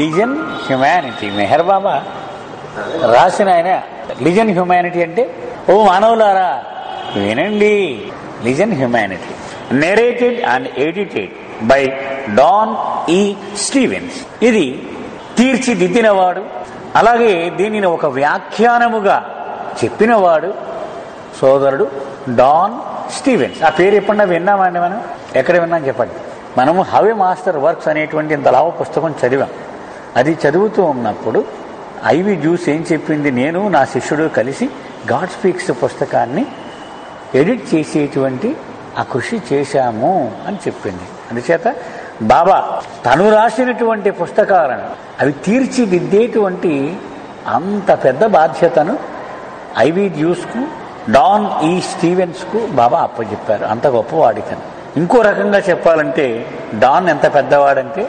Listen humanity. Meher బాబా రాసిన ఆయన listen humanity అంటే ఓ మానవులారా వినండి. Listen humanity narrated and edited by Don E Stevens. ఇది తీర్చిదిద్దినవాడు, అలాగే దీనిని ఒక వ్యాఖ్యానముగా చెప్పినవాడు సోదరుడు డాన్ స్టీవెన్స్. ఆ పేరు ఎప్పుడన్నా విన్నామండి? మనం ఎక్కడ విన్నాం చెప్పండి. మనము హౌ ఎ మాస్టర్ వర్క్స్ అనేటువంటి ఇంత లాభ పుస్తకం చదివాం. అది చదువుతూ ఉన్నప్పుడు ఐవి జ్యూస్ ఏం చెప్పింది, నేను నా శిష్యుడు కలిసి గాడ్ స్పీక్స్ పుస్తకాన్ని ఎడిట్ చేసేటువంటి ఆ కృషి చేశాము అని చెప్పింది. అందుచేత బాబా తను రాసినటువంటి పుస్తకాలను అవి తీర్చిదిద్దేటువంటి అంత పెద్ద బాధ్యతను ఐవి జ్యూస్కు డాన్ ఈ స్టీవెన్స్కు బాబా అప్పచెప్పారు. అంత గొప్పవాడితను. ఇంకో రకంగా చెప్పాలంటే డాన్ ఎంత పెద్దవాడంటే,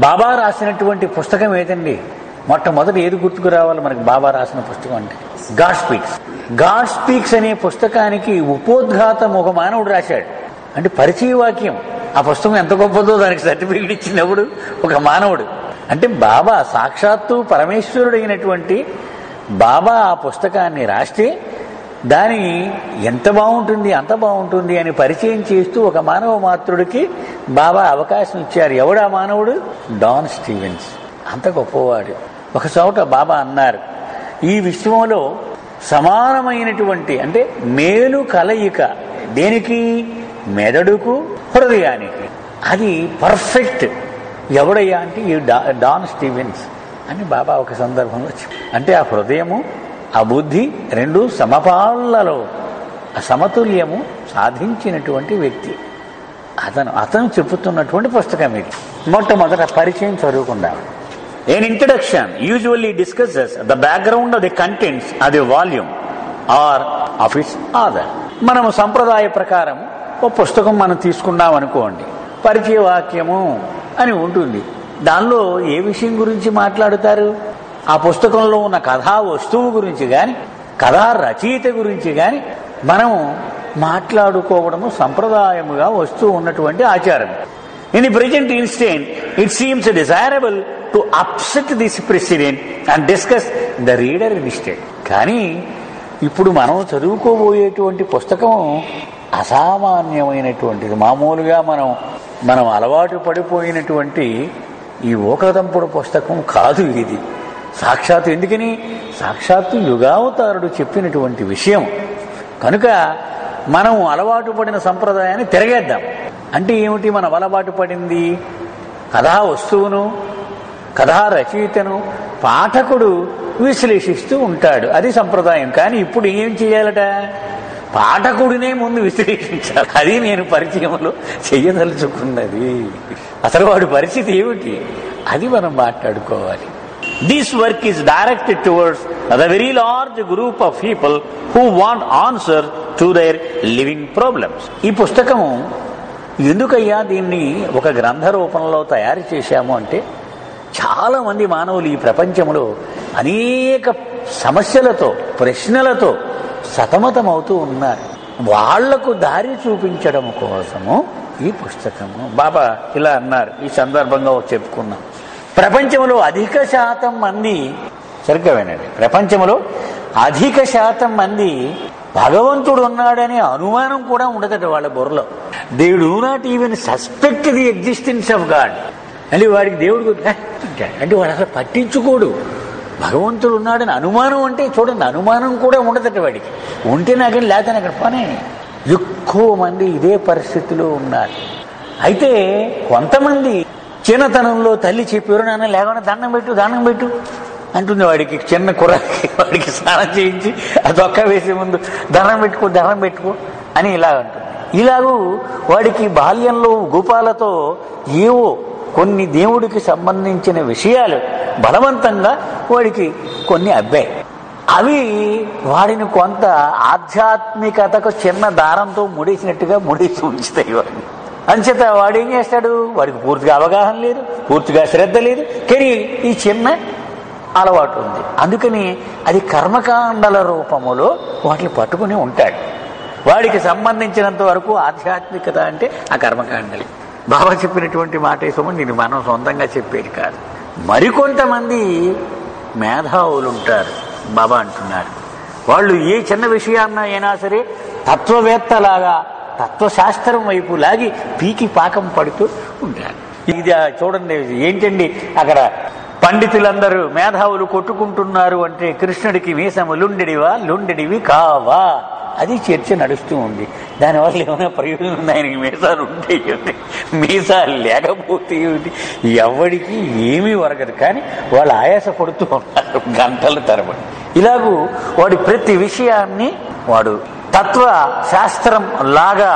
బాబా రాసినటువంటి పుస్తకం ఏదండి? మొట్టమొదటి ఏది గుర్తుకు రావాలి మనకి బాబా రాసిన పుస్తకం అంటే? God speaks. గాడ్ స్పీక్స్ అనే పుస్తకానికి ఉపోద్ఘాతం ఒక మానవుడు రాశాడు. అంటే పరిచయ వాక్యం. ఆ పుస్తకం ఎంత గొప్పదో దానికి సర్టిఫికెట్ ఇచ్చినప్పుడు ఒక మానవుడు. అంటే బాబా సాక్షాత్తు పరమేశ్వరుడైనటువంటి బాబా ఆ పుస్తకాన్ని రాస్తే దాని ఎంత బాగుంటుంది అంత బాగుంటుంది అని పరిచయం చేస్తూ ఒక మానవ మాత్రుడికి బాబా అవకాశం ఇచ్చారు. ఎవడా మానవుడు? Don Stevens. అంత గొప్పవాడు. ఒక చోట బాబా అన్నారు, ఈ విశ్వంలో సమానమైనటువంటి అంటే మేలు కలయిక దేనికి? మెదడుకు హృదయానికి. అది పర్ఫెక్ట్ ఎవడయ్యా అంటే ఈ డాన్ స్టీవెన్స్ అని బాబా ఒక సందర్భంలో అంటే ఆ హృదయము ఆ బుద్ధి రెండు సమపాళ్లలో సమతుల్యము సాధించినటువంటి వ్యక్తి అతను చెప్పుతున్నటువంటి పుస్తకం ఇది. మొట్టమొదట పరిచయం చదువుకుందాం. An introduction usually discusses the background of the contents of the volume or of its author. మనము సంప్రదాయ ప్రకారం ఓ పుస్తకం మనం తీసుకున్నాం అనుకోండి, పరిచయ వాక్యము అని ఉంటుంది. దానిలో ఏ విషయం గురించి మాట్లాడుతారు? ఆ పుస్తకంలో ఉన్న కథా వస్తువు గురించి కానీ కథా రచయిత గురించి కానీ మనం మాట్లాడుకోవడము సంప్రదాయముగా వస్తూ ఉన్నటువంటి ఆచారం. In the present instant, it seems desirable to upset this precedent and discuss the reader instead. కానీ ఇప్పుడు మనం చదువుకోబోయేటువంటి పుస్తకం అసామాన్యమైనటువంటిది. మామూలుగా మనం అలవాటు పడిపోయినటువంటి ఈ ఓకదంపుడు పుస్తకం కాదు ఇది. సాక్షాత్తు ఎందుకని? సాక్షాత్తు యుగావతారుడు చెప్పినటువంటి విషయం కనుక మనం అలవాటు పడిన సంప్రదాయాన్ని తిరగేద్దాం. అంటే ఏమిటి? మనం అలవాటు పడింది కథా వస్తువును కథా రచయితను పాఠకుడు విశ్లేషిస్తూ ఉంటాడు, అది సంప్రదాయం. కానీ ఇప్పుడు ఏం చేయాలట? పాఠకుడినే ముందు విశ్లేషించాలి. అది నేను పరిచయంలో చెయ్యదలుచుకున్నది. అసలు వాడి పరిస్థితి ఏమిటి అది మనం మాట్లాడుకోవాలి. This work is directed towards the very large group of people who want answers to their living problems. ఈ పుస్తకం ఎందుకయ్యా దీన్ని ఒక గ్రంథ రూపంలో తయారు చేశాము అంటే, చాలా మంది మానవులు ఈ ప్రపంచంలో అనేక సమస్యలతో ప్రశ్నలతో సతమతమవుతూ ఉన్నారు. వాళ్లకు దారి చూపించడం కోసము ఈ పుస్తకము. బాబా ఇలా అన్నారు, ఈ సందర్భంగా చెప్పుకున్నాం. ప్రపంచంలో అధిక శాతం మంది సరిగ్గా వినండి, ప్రపంచంలో అధిక శాతం మంది భగవంతుడు ఉన్నాడనే అనుమానం కూడా ఉండదట వాళ్ళ బుర్రలో. They do not even suspect the existence of God. అంటే వాడికి దేవుడు అంటే వాడు అసలు పట్టించుకోడు. భగవంతుడు ఉన్నాడని అనుమానం అంటే చూడండి, అనుమానం కూడా ఉండదట వాడికి. ఉంటే నాకేం లేదని అక్కడ పని. ఎక్కువ మంది ఇదే పరిస్థితిలో ఉన్నారు. అయితే కొంతమంది చిన్నతనంలో తల్లి చెప్పారు, నాన్న లేకుండా దండం పెట్టు అంటుంది వాడికి. చిన్న కుర్రాడికి వాడికి స్నానం చేయించి ఆ దొక్క వేసే ముందు దండం పెట్టుకో అని ఇలా అంటుంది. ఇలాగూ వాడికి బాల్యంలో గోపాలతో ఏవో కొన్ని దేవుడికి సంబంధించిన విషయాలు బలవంతంగా వాడికి కొన్ని అబ్బాయి. అవి వాడిని కొంత ఆధ్యాత్మికతకు చిన్న దారంతో ముడేసినట్టుగా ముడేసి ఉంచుతాయి వాడిని. అంచేత వాడు ఏం చేస్తాడు? వాడికి పూర్తిగా అవగాహన లేదు, పూర్తిగా శ్రద్ధ లేదు, కానీ ఈ చిన్న అలవాటు ఉంది. అందుకని అది కర్మకాండల రూపములో వాటిని పట్టుకుని ఉంటాడు. వాడికి సంబంధించినంత వరకు ఆధ్యాత్మికత అంటే ఆ కర్మకాండలు. బాబా చెప్పినటువంటి మాట ఏమో నేను మనం సొంతంగా చెప్పేది కాదు. మరికొంతమంది మేధావులు ఉంటారు. బాబా అంటున్నారు, వాళ్ళు ఏ చిన్న విషయాన్న అయినా సరే తత్వవేత్తలాగా తత్వశాస్త్రం వైపు లాగి పీకి పాకం పడుతూ ఉంటారు. ఇది చూడండి, ఏంటండి అక్కడ పండితులందరూ మేధావులు కొట్టుకుంటున్నారు అంటే కృష్ణుడికి మీసము లుండెడివి కావా, అది చర్చ నడుస్తూ ఉంది. దానివల్ల ఏమైనా ప్రయోజనం ఉంది? ఆయనకి మీసాలు ఉంటే ఏమిటి, మీసాలు లేకపోతే ఏమిటి, ఎవడికి ఏమీ వరగదు. కానీ వాళ్ళు ఆయాసపడుతూ ఉన్నారు గంటల తరబడి. ఇలాగూ వాడు ప్రతి విషయాన్ని వాడు తత్వ శాస్త్రం లాగా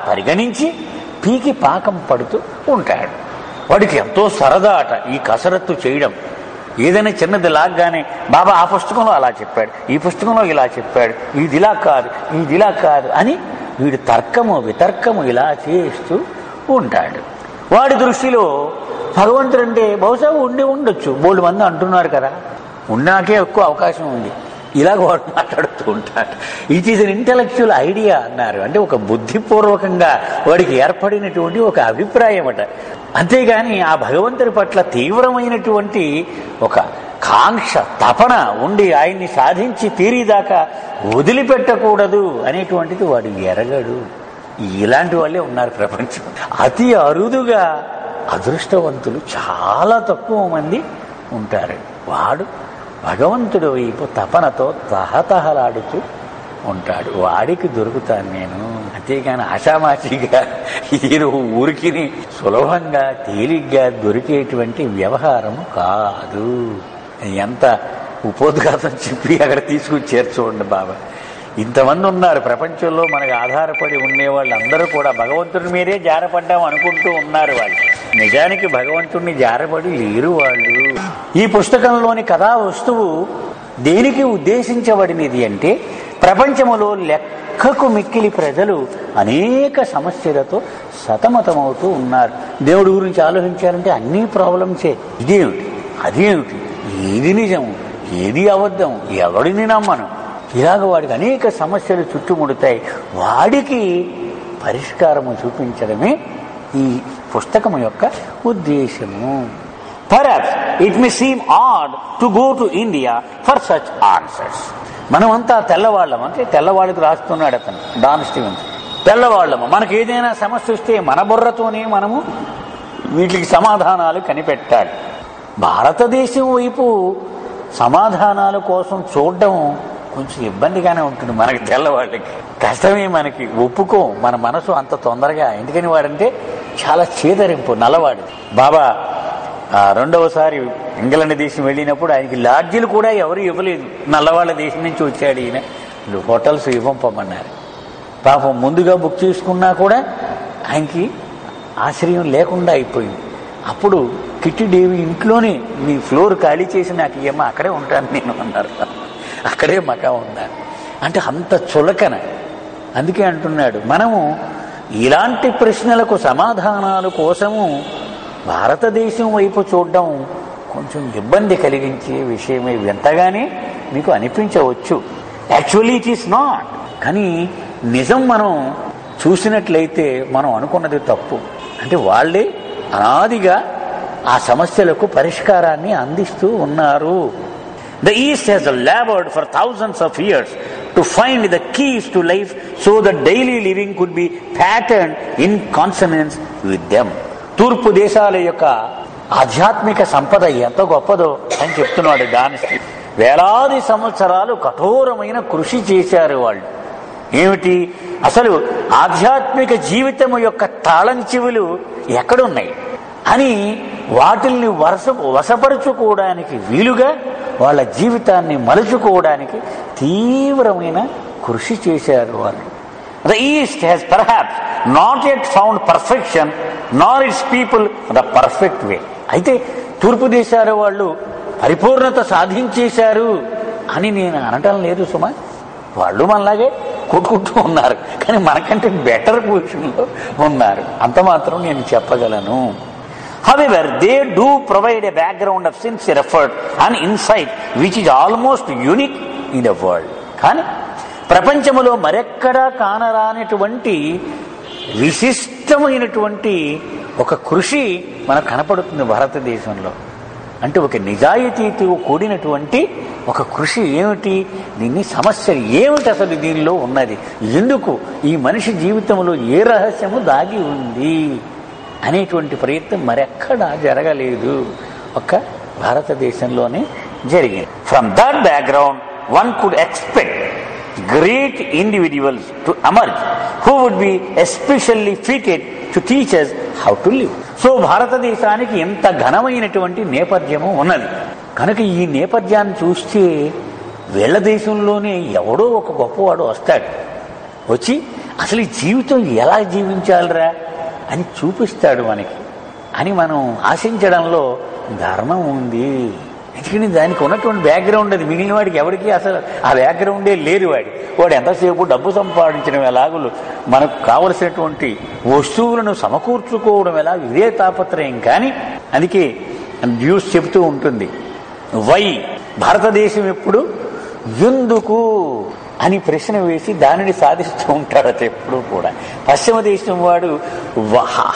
పరిగణించి పీకి పాకం పడుతూ ఉంటాడు. వాడికి ఎంతో సరదా అట ఈ కసరత్తు చేయడం. ఏదైనా చిన్నది లాగ్గానే బాబా ఆ పుస్తకంలో అలా చెప్పాడు, ఈ పుస్తకంలో ఇలా చెప్పాడు, ఇది ఇలా కాదు అని వీడు తర్కము వితర్కము ఇలా చేస్తూ ఉంటాడు. వాడి దృష్టిలో భగవంతుడంటే బహుశా ఉండొచ్చు, బోల్డ్ మంది అంటున్నారు కదా, ఉన్నాకే ఎక్కువ అవకాశం ఉంది, ఇలాగ వాడు మాట్లాడుతూ ఉంటాడు. It is an intellectual idea అన్నారు. అంటే ఒక బుద్ధిపూర్వకంగా వాడికి ఏర్పడినటువంటి ఒక అభిప్రాయం అట. అంతేగాని ఆ భగవంతుడి పట్ల తీవ్రమైనటువంటి ఒక కాంక్ష తపన ఉండి ఆయన్ని సాధించి తీరిదాకా వదిలిపెట్టకూడదు అనేటువంటిది వాడు ఎరగడు. ఇలాంటి వాళ్ళే ఉన్నారు ప్రపంచం. అతి అరుదుగా అదృష్టవంతులు చాలా తక్కువ మంది ఉంటారు. వాడు భగవంతుడు వైపు తపనతో తహతహలాడుతూ ఉంటాడు. వాడికి దొరుకుతాను నేను. అంతేగాని ఆషామాషిగా ఈరు ఊరికి సులభంగా తేలిగ్గా దొరికేటువంటి వ్యవహారము కాదు. ఎంత ఉపోద్ఘాతం చెప్పి అక్కడ తీసుకుని చేర్చుకోండి బాబా. ఇంతమంది ఉన్నారు ప్రపంచంలో మనకు ఆధారపడి ఉండేవాళ్ళు అందరూ కూడా భగవంతుడి మీదే జారపడ్డాం అనుకుంటూ ఉన్నారు. వాళ్ళు నిజానికి భగవంతుడిని జారపడి లేరు వాళ్ళు. ఈ పుస్తకంలోని కథా వస్తువు దేనికి ఉద్దేశించబడినది అంటే ప్రపంచములో లెక్కకు మిక్కిలి ప్రజలు అనేక సమస్యలతో సతమతమవుతూ ఉన్నారు. దేవుడి గురించి ఆలోచించాలంటే అన్నీ ప్రాబ్లమ్సే. ఇదేమిటి అదేమిటి, ఏది నిజం ఏది అబద్ధం, ఎవడిని నమ్మను, ఇలాగ వాడికి అనేక సమస్యలు చుట్టుముడతాయి. వాడికి పరిష్కారము చూపించడమే ఈ పుస్తకము యొక్క ఉద్దేశము. Perhaps it may seem odd to go to India for such answers. మనమంతా తెల్లవాళ్ళం, అంటే తెల్లవాళ్ళకి రాస్తున్నాడు అతను డాన్ స్టీవెన్స్. తెల్లవాళ్ళము, మనకు ఏదైనా సమస్య వస్తే మన బుర్రతోనే మనము వీటికి సమాధానాలు కనిపెట్టాలి. భారతదేశం వైపు సమాధానాల కోసం చూడడం కొంచెం ఇబ్బందిగానే ఉంటుంది మనకి, తెల్లవాళ్ళకి కష్టమే. మనకి ఒప్పుకో మన మనసు అంత తొందరగా. ఎందుకని వాడంటే చాలా చేదరింపు, నల్లవాడు. బాబా రెండవసారి ఇంగ్లాండ్ దేశం వెళ్ళినప్పుడు ఆయనకి లాడ్జీలు కూడా ఎవరు ఇవ్వలేదు. నల్లవాళ్ళ దేశం నుంచి వచ్చాడు ఈయన, హోటల్స్ ఇవ్వమన్నారు. పాపం ముందుగా బుక్ చేసుకున్నా కూడా ఆయనకి ఆశ్రయం లేకుండా అయిపోయింది. అప్పుడు కిట్టి దేవి ఇంట్లోనే మీ ఫ్లోర్ ఖాళీ చేసి నాకు ఏమో అక్కడే ఉంటాను నేను అన్నారు. అక్కడే మకా ఉన్నాను అంటే అంత చులకన. అందుకే అంటున్నాడు, మనము ఇలాంటి ప్రశ్నలకు సమాధానాల కోసము భారతదేశం వైపు చూడడం కొంచెం ఇబ్బంది కలిగించే విషయమే. వింతగానే మీకు అనిపించవచ్చు, యాక్చువల్లీ ఇట్ ఈస్ నాట్. కానీ నిజం మనం చూసినట్లయితే మనం అనుకున్నది తప్పు. అంటే వాళ్ళే అనాదిగా ఆ సమస్యలకు పరిష్కారాన్ని అందిస్తూ ఉన్నారు. The East has labored for thousands of years to find the keys to life so that daily living could be patterned in consonance with them. తూర్పు దేశాల యొక్క ఆధ్యాత్మిక సంపద ఎంత గొప్పదో అని చెప్తున్నాడు దానిస్కి. వేలాది సంవత్సరాలు కఠోరమైన కృషి చేశారు వాళ్ళు. ఏమిటి అసలు ఆధ్యాత్మిక జీవితం యొక్క తాళం చెవులు ఎక్కడున్నాయి అని వాటిల్ని వశపరుచుకోవడానికి వీలుగా వాళ్ళ జీవితాన్ని మలుచుకోవడానికి తీవ్రమైన కృషి చేశారు వాళ్ళు. The East has perhaps not yet found perfection, nor its people the perfect way. అయితే తూర్పు దేశాల వాళ్ళు పరిపూర్ణత సాధించేశారు అని నేను అనటం లేదు సుమా. వాళ్ళు మనలాగే కొట్టుకుంటూ ఉన్నారు, కానీ మనకంటే బెటర్ పొజిషన్లో ఉన్నారు, అంత మాత్రం నేను చెప్పగలను. However, they do provide a background of sincere effort and insight which is almost unique in the world. కానీ ప్రపంచంలో మరెక్కడా కానరానటువంటి విశిష్టమైనటువంటి ఒక కృషి మనకు కనపడుతుంది భారతదేశంలో. అంటే ఒక నిజాయితీతో కూడినటువంటి ఒక కృషి ఏమిటి, దీన్ని సమస్య ఏమిటి, అసలు దీనిలో ఉన్నది ఎందుకు, ఈ మనిషి జీవితంలో ఏ రహస్యము దాగి ఉంది అనేటువంటి ప్రయత్నం మరెక్కడా జరగలేదు, ఒక్క భారతదేశంలోనే జరిగింది. From that background one could expect great individuals to emerge who would be especially fitted to teach us how to live. So భారతదేశానికి ఎంత ఘనమైనటువంటి నేపథ్యము ఉన్నది కనుక ఈ నేపథ్యాన్ని చూస్తే వీళ్ళ దేశంలోనే ఎవడో ఒక గొప్పవాడు వస్తాడు, వచ్చి అసలు ఈ జీవితం ఎలా జీవించాలిరా అని చూపిస్తాడు మనకి అని మనం ఆశించడంలో ధర్మం ఉంది. ఎందుకంటే దానికి ఉన్నటువంటి బ్యాక్గ్రౌండ్ అది మిగిలిన వాడికి ఎవరికి అసలు ఆ బ్యాక్గ్రౌండే లేదు. వాడు ఎంతసేపు డబ్బు సంపాదించడం ఎలాగులు, మనకు కావలసినటువంటి వస్తువులను సమకూర్చుకోవడం ఎలా, ఇదే తాపత్రయం. కానీ అందుకే న్యూస్ చెబుతూ ఉంటుంది, వై భారతదేశం ఎప్పుడు ఎందుకు అని ప్రశ్న వేసి దానిని సాధిస్తూ ఉంటాడు అతను ఎప్పుడు కూడా. పశ్చిమ దేశం వాడు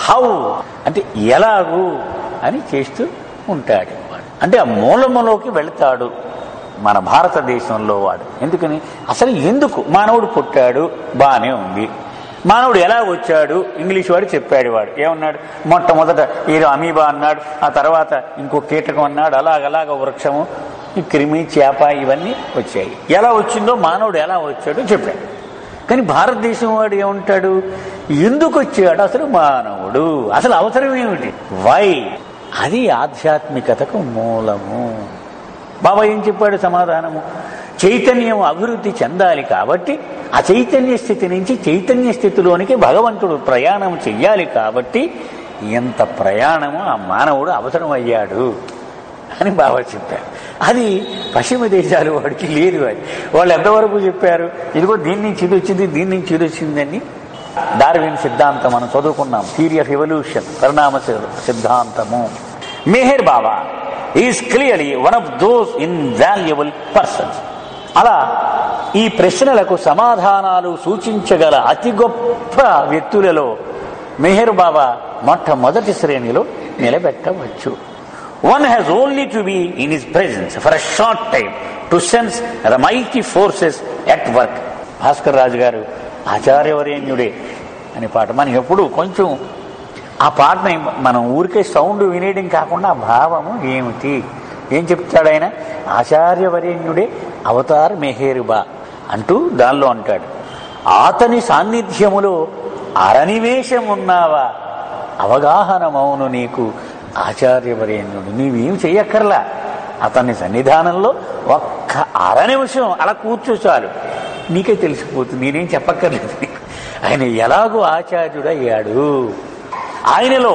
హౌ అంటే ఎలాగూ అని చేస్తూ ఉంటాడు. అంటే ఆ మూలములోకి వెళతాడు మన భారతదేశంలో వాడు. ఎందుకని అసలు ఎందుకు మానవుడు పుట్టాడు బాగానే ఉంది, మానవుడు ఎలా వచ్చాడు ఇంగ్లీష్ వాడు చెప్పాడు. వాడు ఏమన్నాడు, మొట్టమొదట ఏదో అమీబా అన్నాడు, ఆ తర్వాత ఇంకో కీటకం అన్నాడు, అలాగ వృక్షము, ఈ క్రిమి, చేప ఇవన్నీ వచ్చాయి. ఎలా వచ్చిందో మానవుడు ఎలా వచ్చాడో చెప్పాడు. కానీ భారతదేశం వాడు ఏమంటాడు, ఎందుకు వచ్చాడు అసలు మానవుడు, అసలు అవసరం ఏమిటి, వై, అది ఆధ్యాత్మికతకు మూలము. బాబా ఏం చెప్పాడు సమాధానము, చైతన్యం అభివృద్ధి చెందాలి కాబట్టి ఆ చైతన్య స్థితి నుంచి చైతన్య స్థితిలోనికి భగవంతుడు ప్రయాణం చెయ్యాలి కాబట్టి ఎంత ప్రయాణము ఆ మానవుడు అవసరం అయ్యాడు అని బాబా చెప్పారు. అది పశ్చిమ దేశాలు వాడికి లేదు. అది వాళ్ళు ఎంతవరకు చెప్పారు, ఇదిగో దీని నుంచి ఇది వచ్చింది, దీని నుంచి ఇది వచ్చిందని. డార్విన్ సిద్ధాంతం మనం చదువుకున్నాం, థియరీ ఆఫ్ ఎవల్యూషన్, పరిణామ సిద్ధాంతము. Meher Baba is clearly one of those invaluable persons. అలా ఈ ప్రశ్నలకు సమాధానాలు సూచించగల అతి గొప్ప వ్యక్తులలో మెహర్ బాబా మొట్టమొదటి శ్రేణిలో నిలబెట్టవచ్చు. One has only to be in his presence for a short time to sense the mighty forces at work. Bhaskar రాజు గారు ఆచార్యవరేణ్యుడే అనే పాట మనకి ఎప్పుడు కొంచెం ఆ పాటని మనం ఊరికే సౌండ్ వినేయడం కాకుండా ఆ భావము ఏమిటి, ఏం చెప్తాడు ఆయన, ఆచార్యవరేణ్యుడే అవతార్ మెహేరుబా అంటూ దానిలో అంటాడు, అతని సాన్నిధ్యములో అరనివేశం ఉన్నావా అవగాహన మౌను నీకు ఆచార్యవరేణ్యుడు. నీవేం చెయ్యక్కర్లా, అతని సన్నిధానంలో ఒక్క అరనిమిషం అలా కూర్చో చాలు, నీకే తెలిసిపోతుంది, నేనేం చెప్పక్కర్లేదు. ఆయన ఎలాగో ఆచార్యుడయ్యాడు. ఆయనలో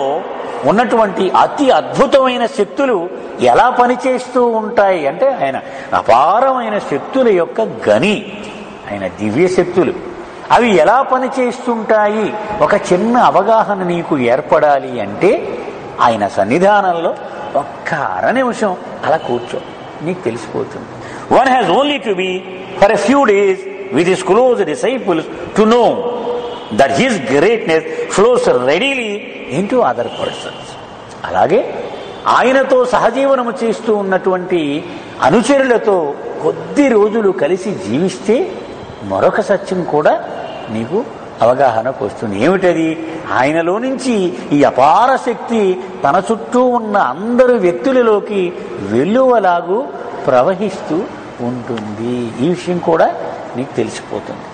ఉన్నటువంటి అతి అద్భుతమైన శక్తులు ఎలా పనిచేస్తూ ఉంటాయి అంటే, ఆయన అపారమైన శక్తుల యొక్క గని, ఆయన దివ్య శక్తులు అవి ఎలా పనిచేస్తుంటాయి ఒక చిన్న అవగాహన నీకు ఏర్పడాలి అంటే ఆయన సన్నిధానంలో ఒక్క అరనిమిషం అలా కూర్చో, నీకు తెలిసిపోతుంది. One has only to be for a few days with his close disciples to know that his greatness flows readily into other persons. అలాగే ఆయనతో సహజీవనము చేస్తూ ఉన్నటువంటి అనుచరులతో కొద్ది రోజులు కలిసి జీవిస్తే మరొక సత్యం కూడా నీకు అవగాహనకు వస్తుంది. ఏమిటది, ఆయనలో నుంచి ఈ అపార శక్తి తన చుట్టూ ఉన్న అందరు వ్యక్తులలోకి వెల్లువలాగు ప్రవహిస్తూ ఉంటుంది. ఈ విషయం కూడా నీకు తెలిసిపోతుంది.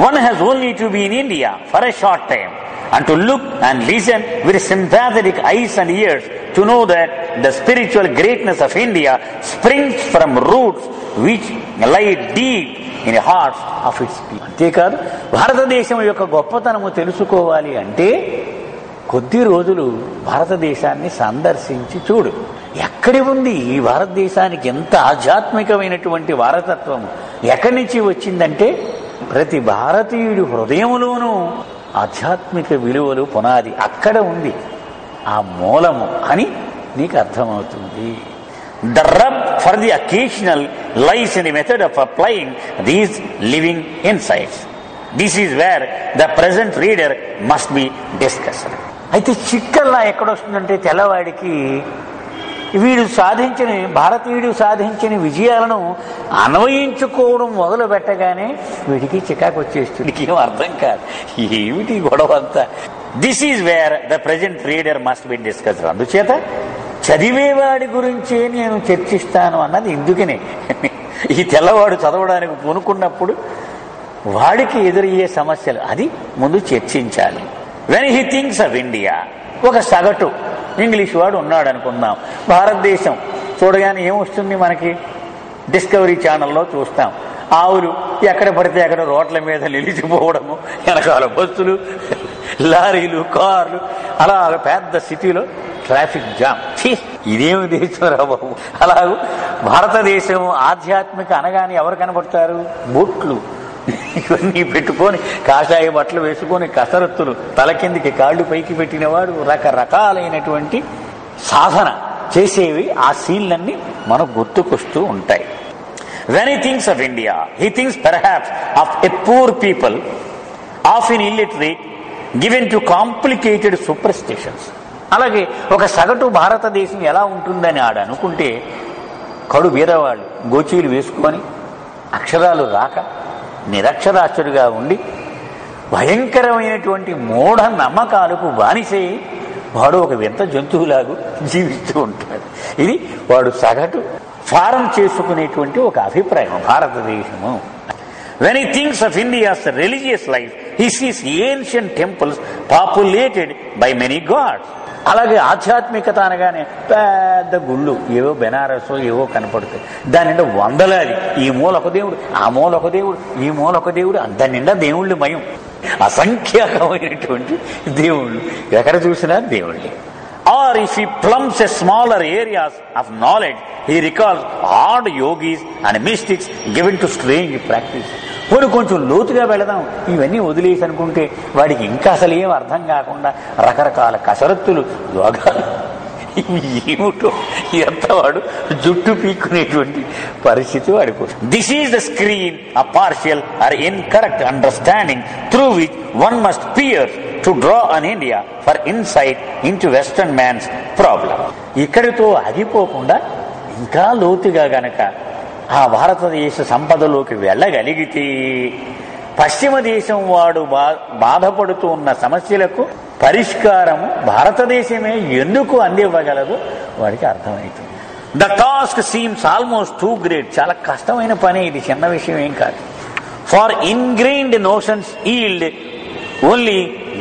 One has only to be in India for a short time and to look and listen with sympathetic eyes and ears to know that the spiritual greatness of India springs from roots which lie deep in the hearts of its people. అంతేకాదు భారతదేశం యొక్క గొప్పతనము తెలుసుకోవాలి అంటే కొద్ది రోజులు భారతదేశాన్ని సందర్శించి చూడు. ఎక్కడి ఉంది ఈ భారతదేశానికి ఎంత ఆధ్యాత్మికమైనటువంటి వారసత్వము, ఎక్కడి నుంచి వచ్చిందంటే ప్రతి భారతీయుడి హృదయంలోనూ ఆధ్యాత్మిక విలువలు పునాది అక్కడ ఉంది, ఆ మూలము అని నీకు అర్థమవుతుంది. The rub for the occasional lies in the method of applying these living insights. This is where the present reader must be discussed. అయితే చిక్కల్లా ఎక్కడొస్తుందంటే తెల్లవాడికి భారతీయుడు సాధించిన విజయాలను అన్వయించుకోవడం మొదలు పెట్టగానే వీడికి చికాకు వచ్చేస్తుంది. ఏం అర్థం కాదు, ఏమిటి గొడవ అంతా. This is where the present reader must be discussed. అందుచేత చదివేవాడి గురించే నేను చర్చిస్తాను అన్నది ఎందుకనే. ఈ తెల్లవాడు చదవడానికి పూనుకున్నప్పుడు వాడికి ఎదురయ్యే సమస్యలు అది ముందు చర్చించాలి. When he thinks of India, ఒక సగటు ఇంగ్లీష్ వాడు ఉన్నాడు అనుకుందాం. భారతదేశం చూడగానే ఏమొస్తుంది మనకి? డిస్కవరీ ఛానల్లో చూస్తాం, ఆవులు ఎక్కడ పడితే అక్కడ రోడ్ల మీద నిలిచిపోవడము, వెనకాల బస్సులు, లారీలు, కార్లు, అలా పెద్ద సిటీలో ట్రాఫిక్ జామ్. ఇదేమి దేశం రా బాబు. అలాగూ భారతదేశం ఆధ్యాత్మిక అనగానే ఎవరు కనబడతారు? బొట్లు ఇవన్నీ పెట్టుకొని, కాషాయ బట్టలు వేసుకొని, కసరత్తులు, తల కిందికి కాళ్ళు పైకి పెట్టినవాడు, రకరకాలైనటువంటి సాధన చేసేవి ఆ సీన్లన్నీ మనకు గుర్తుకొస్తూ ఉంటాయి. When he thinks of India, he thinks perhaps of a poor people, often illiterate, given to complicated superstitions. అలాగే ఒక సగటు భారతదేశం ఎలా ఉంటుందని అనుకుంటే, కడు బీదవాళ్ళు గోచీలు వేసుకొని, అక్షరాలు రాక నిరక్షరాస్యుడిగా ఉండి, భయంకరమైనటువంటి మూఢ నమ్మకాలకు బానిసై వాడు ఒక వింత జంతువులాగా జీవిస్తూ ఉంటాడు. ఇది వాడు సగటు ఫారం చేసుకునేటువంటి ఒక అభిప్రాయం భారతదేశము. When he thinks of India's religious life, he sees ancient temples populated by many gods. అలాగే ఆధ్యాత్మికత అనగానే పెద్ద గుళ్ళు, ఏవో బెనారసో ఏవో కనపడతాయి. దాని నిండా వందలాది, ఈ మూల ఒక దేవుడు, ఆ మూల ఒక దేవుడు, ఈ మూల ఒక దేవుడు, దాని నిండా దేవుళ్ళు మయం, అసంఖ్యాకమైనటువంటి దేవుళ్ళు, ఎక్కడ చూసినా దేవుళ్ళే. Or if he plumbs a smaller areas of knowledge, he recalls odd yogis and mystics given to strange practice. కొంచెం లోతుగా వెళదాం, ఇవన్నీ వదిలేసి అనుకుంటే వాడికి ఇంకా అసలు ఏం అర్థం కాకుండా రకరకాల కసరత్తులు, యోగాలు, ఏమిటో ఎంత వాడు జుట్టు పీక్కునేటువంటి పరిస్థితి వాడికి. This is the screen a partial or incorrect understanding through which one must pierce to draw on India for insight into Western man's problem. ఇక్కడితో ఆగిపోకుండా ఇంకా లోతుగా గనక ఆ భారతదేశ సంపదలోకి వెళ్ళగలిగితే పశ్చిమ దేశం వాడు బాధపడుతూ ఉన్న సమస్యలకు పరిష్కారము భారతదేశమే ఎందుకు అందివ్వగలదు వాడికి అర్థమవుతుంది. The task seems almost too great. చాలా కష్టమైన పని ఇది, చిన్న విషయం ఏం కాదు. Far ingrained notions yield only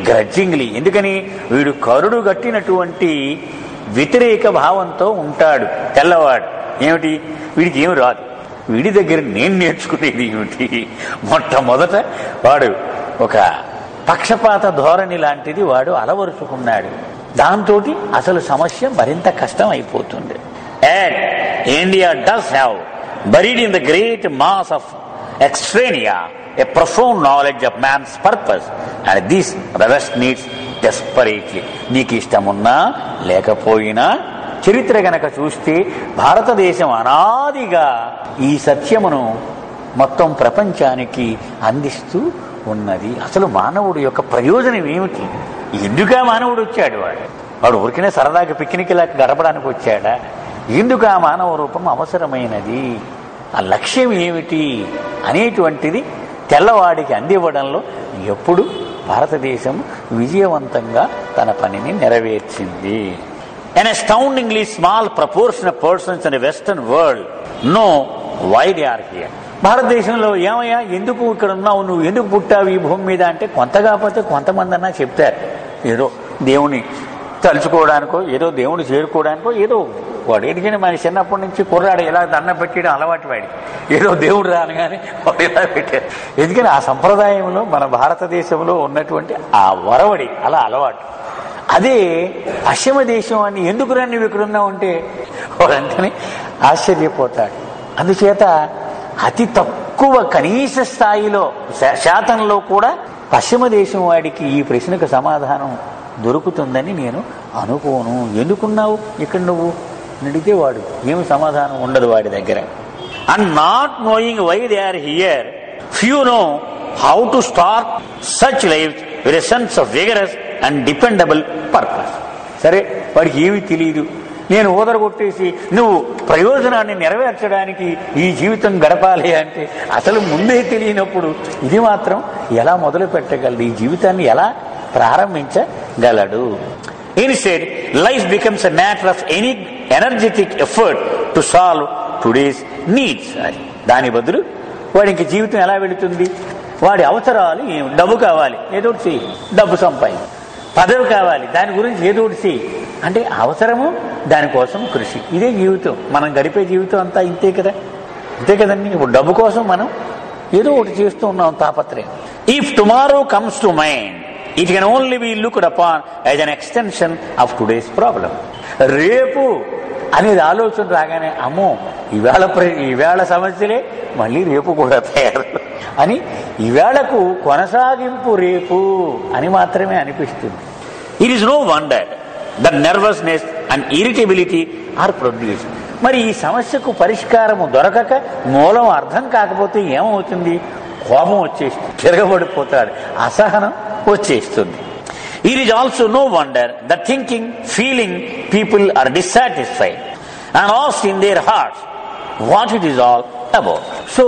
grudgingly. ఎందుకని? వీడు కరుడు గట్టినటువంటి వ్యతిరేక భావంతో ఉంటాడు తెల్లవాడు. ఏమిటి? వీడికి ఏమి రాదు, వీడి దగ్గర నేను నేర్చుకునేది ఏమిటి? మొట్టమొదట వాడు ఒక పక్షపాత ధోరణి లాంటిది వాడు అలవరుచుకున్నాడు. దాంతో అసలు సమస్య మరింత కష్టం అయిపోతుంది. And India does have buried in the great mass of extraneia a profound knowledge of man's purpose, and this the West needs desperately. నీకు ఇష్టమున్నా లేకపోయినా చరిత్ర గనక చూస్తే భారతదేశం అనాదిగా ఈ సత్యమును మొత్తం ప్రపంచానికి అందిస్తూ ఉన్నది. అసలు మానవుడు యొక్క ప్రయోజనం ఏమిటి? ఎందుకా మానవుడు వచ్చాడు? వాడు ఊరికనే సరదాగా పిక్నిక్ ఇలా గడపడానికి వచ్చాడా? ఎందుకు ఆ మానవ రూపం అవసరమైనది? ఆ లక్ష్యం ఏమిటి అనేటువంటిది తెల్లవాడికి అందివ్వడంలో ఎప్పుడు భారతదేశం విజయవంతంగా తన పనిని నెరవేర్చింది. An astoundingly small proportion of persons in the Western world know why they are here. భారతదేశంలో ఏమయ్యా ఎందుకు ఇక్కడ ఉన్నావు, నువ్వు ఎందుకు పుట్టావు ఈ భూమి మీద అంటే కొంత కాకపోతే కొంతమంది అన్నా చెప్తారు. ఏదో దేవుని తలుచుకోవడానికో, ఏదో దేవుని చేరుకోవడానికో, ఏదో వాడు ఎందుకని మన చిన్నప్పటి నుంచి కుర్రాడు ఇలా దండం పెట్టడం అలవాటు వాడి, ఏదో దేవుడు రానగానే వాడు ఇలా పెట్టారు. ఎందుకని ఆ సంప్రదాయంలో మన భారతదేశంలో ఉన్నటువంటి ఆ వరవడి అలా అలవాటు. అదే పశ్చిమ దేశం అని ఎందుకు రా నువ్వు ఇక్కడ ఉన్నావు అంటే వాడంతనే ఆశ్చర్యపోతాడు. అందుచేత అతి తక్కువ కనీస స్థాయిలో శాతంలో కూడా పశ్చిమ దేశం వాడికి ఈ ప్రశ్నకు సమాధానం దొరుకుతుందని నేను అనుకోను. ఎందుకున్నావు ఇక్కడ నువ్వు అడిగితే వాడు ఏమి సమాధానం ఉండదు వాడి దగ్గర. And not knowing why they are here, few know how to start such life with a sense of vigorous and dependable purpose. సరే వాడికి ఏమీ తెలియదు, నేను ఊదరగొట్టేసి నువ్వు ప్రయోజనాన్ని నెరవేర్చడానికి ఈ జీవితం గడపాలి అంటే అసలు ముందే తెలియనప్పుడు ఇది మాత్రం ఎలా మొదలు పెట్టగలడు, ఈ జీవితాన్ని ఎలా ప్రారంభించగలడు? Instead, life becomes a matter of any energetic effort to solve today's needs. దాని బదులు వాడికి జీవితం ఎలా వెళుతుంది? వాడి అవసరాలు డబ్బు కావాలి, ఏదో ఒకటి చెయ్యి, డబ్బు సంపాదించు. పదవి కావాలి, దాని గురించి ఏదో ఒకటి చెయ్యి. అంటే అవసరము, దానికోసం కృషి. ఇదే జీవితం. మనం గడిపే జీవితం అంతా ఇంతే కదా, అంతే కదండి. ఇప్పుడు డబ్బు కోసం మనం ఏదో ఒకటి చేస్తూ ఉన్నాం, తాపత్రయం. If tomorrow comes to mind, it can only be looked upon as an extension of today's problem. రేపు అనేది ఆలోచన రాగానే అమ్మో ఈవేళ సమస్యలే మళ్ళీ రేపు కూడా తయారు అని, ఈవేళకు కొనసాగింపు రేపు అని మాత్రమే అనిపిస్తుంది. It is no wonder that nervousness and irritability are produced. మరి ఈ సమస్యకు పరిష్కారము దొరకక, మూలం అర్థం కాకపోతే ఏమవుతుంది? కోపం వచ్చేస్తుంది, తిరగబడిపోతాడు, అసహనం వచ్చేస్తుంది. It is also no wonder that thinking, feeling people are dissatisfied and ask in their hearts what it is all about. So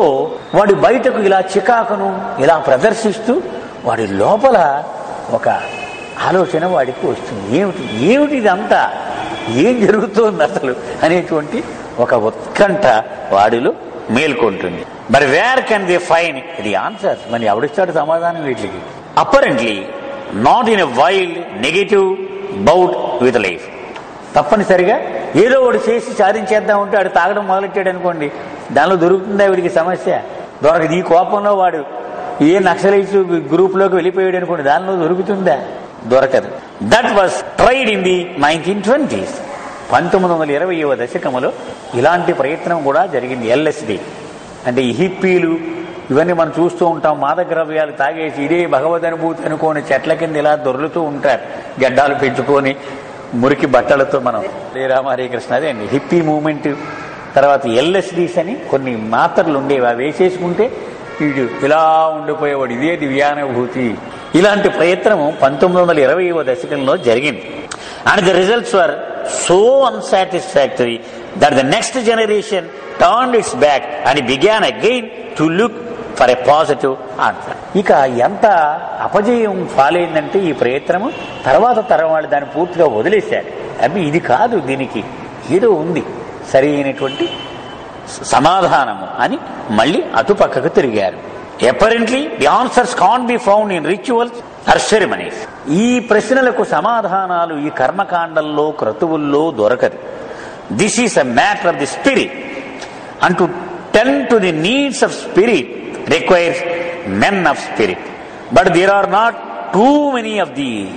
వాడి బయటకు ఇలా చికాకును ఇలా ప్రదర్శిస్తూ వాడి లోపల ఒక ఆలోచన వాడికి వస్తుంది. ఏమిటి ఇదంతా, ఏం జరుగుతోంది అసలు అనేటువంటి ఒక ఉత్కంఠ వాడిలో మేల్కొంటుంది. మరి where can they find the answers? మరి ఎవడిస్తాడు సమాధానం వీటికి? Apparently not in a wild negative bout with life. తప్పనిసరిగా ఏదో ఒకటి చేసి సాధించేద్దాం ఉంటే వాడు తాగడం మొదలెట్టాడు అనుకోండి, దానిలో దొరుకుతుందా వీడికి సమస్య? దొరకదు. ఈ కోపంలో వాడు ఏ నక్సలైట్స్ గ్రూప్లోకి వెళ్ళిపోయాడు అనుకోండి, దానిలో దొరుకుతుందా? దొరకదు. That was tried in the 1920s. 1920వ దశకములో ఇలాంటి ప్రయత్నం కూడా జరిగింది. LSD అంటే ఈ హిప్పీలు ఇవన్నీ మనం చూస్తూ ఉంటాం. మాదక ద్రవ్యాలు తాగేసి ఇదే భగవద్ అనుభూతి అనుకోని చెట్ల కింద ఇలా దొర్లుతూ ఉంటారు, గడ్డాలు పెంచుకొని మురికి బట్టలతో. మనం హరే రామ హరే కృష్ణ, అదే అండి హిప్పీ మూమెంట్. తర్వాత LSDs అని కొన్ని మాత్రలు ఉండేవి, అవి వేసేసుకుంటే వీడు ఇలా ఉండిపోయేవాడు, ఇదే దివ్యానుభూతి. ఇలాంటి ప్రయత్నం 1920వ దశకంలో జరిగింది. And the results were so unsatisfactory that the next generation turned its back and began again to look for a positive answer. ఇక ఎంత అపజయం పాలైందంటే ఈ ప్రయత్నము, తర్వాత తరం వాళ్ళు దాన్ని పూర్తిగా వదిలేశారు. అవి ఇది కాదు, దీనికి ఏదో ఉంది సరి అయినటువంటి సమాధానము అని మళ్ళీ అటుపక్కకు తిరిగారు. Apparently the answers can't be found in rituals or ceremonies. ఈ ప్రశ్నలకు సమాధానాలు ఈ కర్మకాండల్లో క్రతువుల్లో దొరకదు. This is a matter of the spirit. And to tend to the needs of spirit requires men of spirit. But there are not too many of these.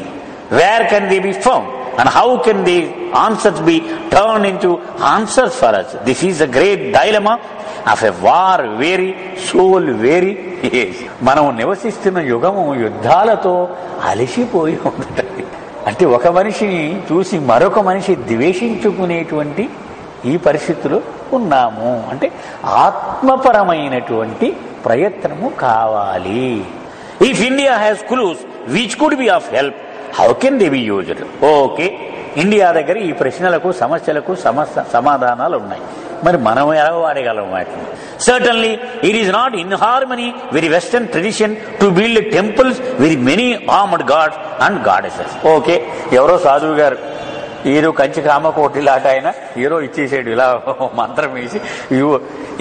Where can they be found? And how can these answers be turned into answers for us? This is a great dilemma of a war-weary, soul-weary age. మనం నివసిస్తున్న యుగము యుద్ధాలతో అలసిపోయి ఉంటుంది. అంటే ఒక మనిషిని చూసి మరొక మనిషి ద్వేషించుకునేటువంటి ఈ పరిస్థితిలో ఉన్నాము. అంటే ఆత్మపరమైనటువంటి ప్రయత్నము కావాలి. If India has clues which could be of help, how can they be used? Okay, India దగ్గర ఈ ప్రశ్నలకు సమస్యలకు సమాధానాలు ఉన్నాయి, మరి మనం ఎలా వాడగలం వాటిని? Certainly, it is not in harmony with the Western tradition to build temples with many armed gods and goddesses. Okay, ఎవరో సాధువు గారు ఏదో కంచి కామకోటిలాట ఆయన ఏదో ఇచ్చేసాడు, ఇలా మంత్రం వేసి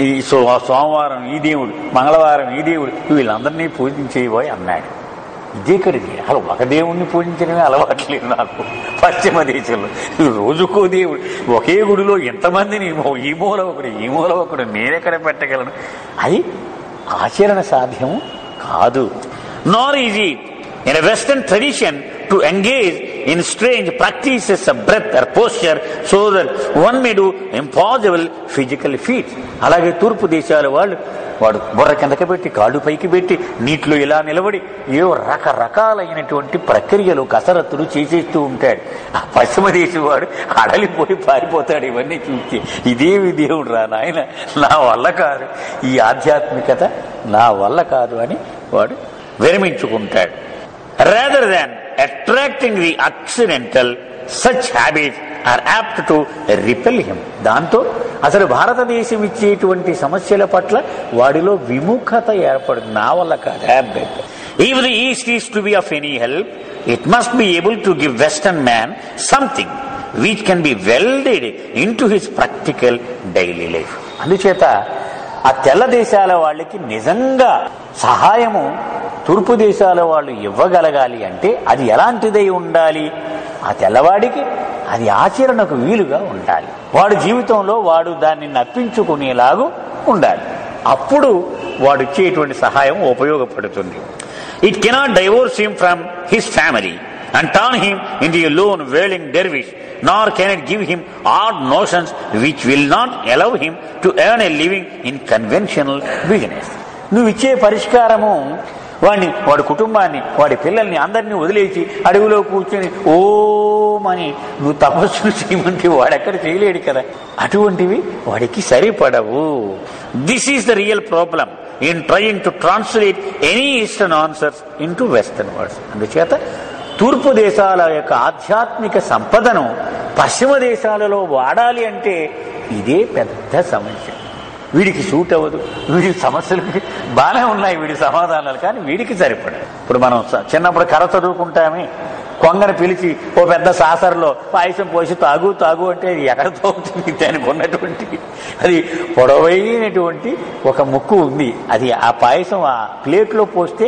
ఈ సోమవారం ఈ దేవుడు, మంగళవారం ఈ దేవుడు, వీళ్ళందరినీ పూజించేయబోయి అన్నాడు. ఇదేకడిది అసలు ఒక దేవుణ్ణి పూజించడమే అలవాట్లేదు నాకు పశ్చిమ దేశంలో. రోజుకో దేవుడు, ఒకే గుడిలో ఎంతమందిని ఈ మూల ఒకడు ఈ మూల ఒకడు నేనెక్కడ పెట్టగలను? అది ఆచరణ సాధ్యము కాదు. నార్ is it in a western tradition to engage in strange practices of breath or posture so that one may do impossible physical feats. అలాగే తూర్పు దేశాల వాడు బుర్ర కిందకి పెట్టి కాళ్ళు పైకి పెట్టి నీటిలో ఇలా నిలబడి ఏవో రకరకాలైనటువంటి ప్రక్రియలు కసరత్తులు చేసేస్తూ ఉంటాడు. ఆ పశ్చిమ దేశం వాడు అడలిపోయి పారిపోతాడు ఇవన్నీ చూస్తే. ఇదేమి దేవుడు రా నాయన, నా వల్ల కాదు, ఈ ఆధ్యాత్మికత నా వల్ల కాదు అని వాడు విరమించుకుంటాడు. Rather than attracting the accidental, such habits are apt to repel him. దాంతో అసలు భారతదేశం ఇచ్చేటువంటి సమస్యల పట్ల వాడిలో విముఖత ఏర్పడుతుంది. నా వల్ల కాదు. If the East is to be of any help, it must be able to give Western man something which can be welded into his practical daily life. అందుచేత ఆ తెల్ల దేశాల వాళ్ళకి నిజంగా సహాయము తూర్పు దేశాల వాళ్ళు ఇవ్వగలగాలి అంటే అది ఎలాంటిదై ఉండాలి? ఆ తెల్లవాడికి అది ఆచరణకు వీలుగా ఉండాలి. వాడు జీవితంలో వాడు దాన్ని నప్పించుకునేలాగా ఉండాలి. అప్పుడు వాడు ఇచ్చేటువంటి సహాయం ఉపయోగపడుతుంది. It cannot divorce him from his family and turn him into a lone wailing dervish, nor can it give him odd notions which will not allow him to earn a living in conventional business. నువ్వు ఇచ్చే పరిష్కారము వాడి కుటుంబాన్ని, వాడి పిల్లల్ని అందరినీ వదిలేసి అడవిలో కూర్చొని ఓమని నువ్వు తపస్సులు చేయమంటే వాడెక్కడ చేయలేడు కదా. అటువంటివి వాడికి సరిపడవు. This is the real problem in trying to translate any Eastern answers into Western words. అందుచేత తూర్పు దేశాల యొక్క ఆధ్యాత్మిక సంపదను పశ్చిమ దేశాలలో వాడాలి అంటే ఇదే పెద్ద సమస్య. వీడికి సూట్ అవ్వదు. వీడి సమస్యలకి బాగానే ఉన్నాయి వీడి సమాధానాలు, కానీ వీడికి సరిపడదు. ఇప్పుడు మనం చిన్నప్పుడు కథ చదువుకుంటామే, కొంగను పిలిచి ఓ పెద్ద సాసర్లో పాయసం పోసి తాగు తాగు అంటే అది ఎక్కడ తాగుతుంది? దానికి ఉన్నటువంటి అది పొడవైనటువంటి ఒక ముక్కు ఉంది, అది ఆ పాయసం ఆ ప్లేట్లో పోస్తే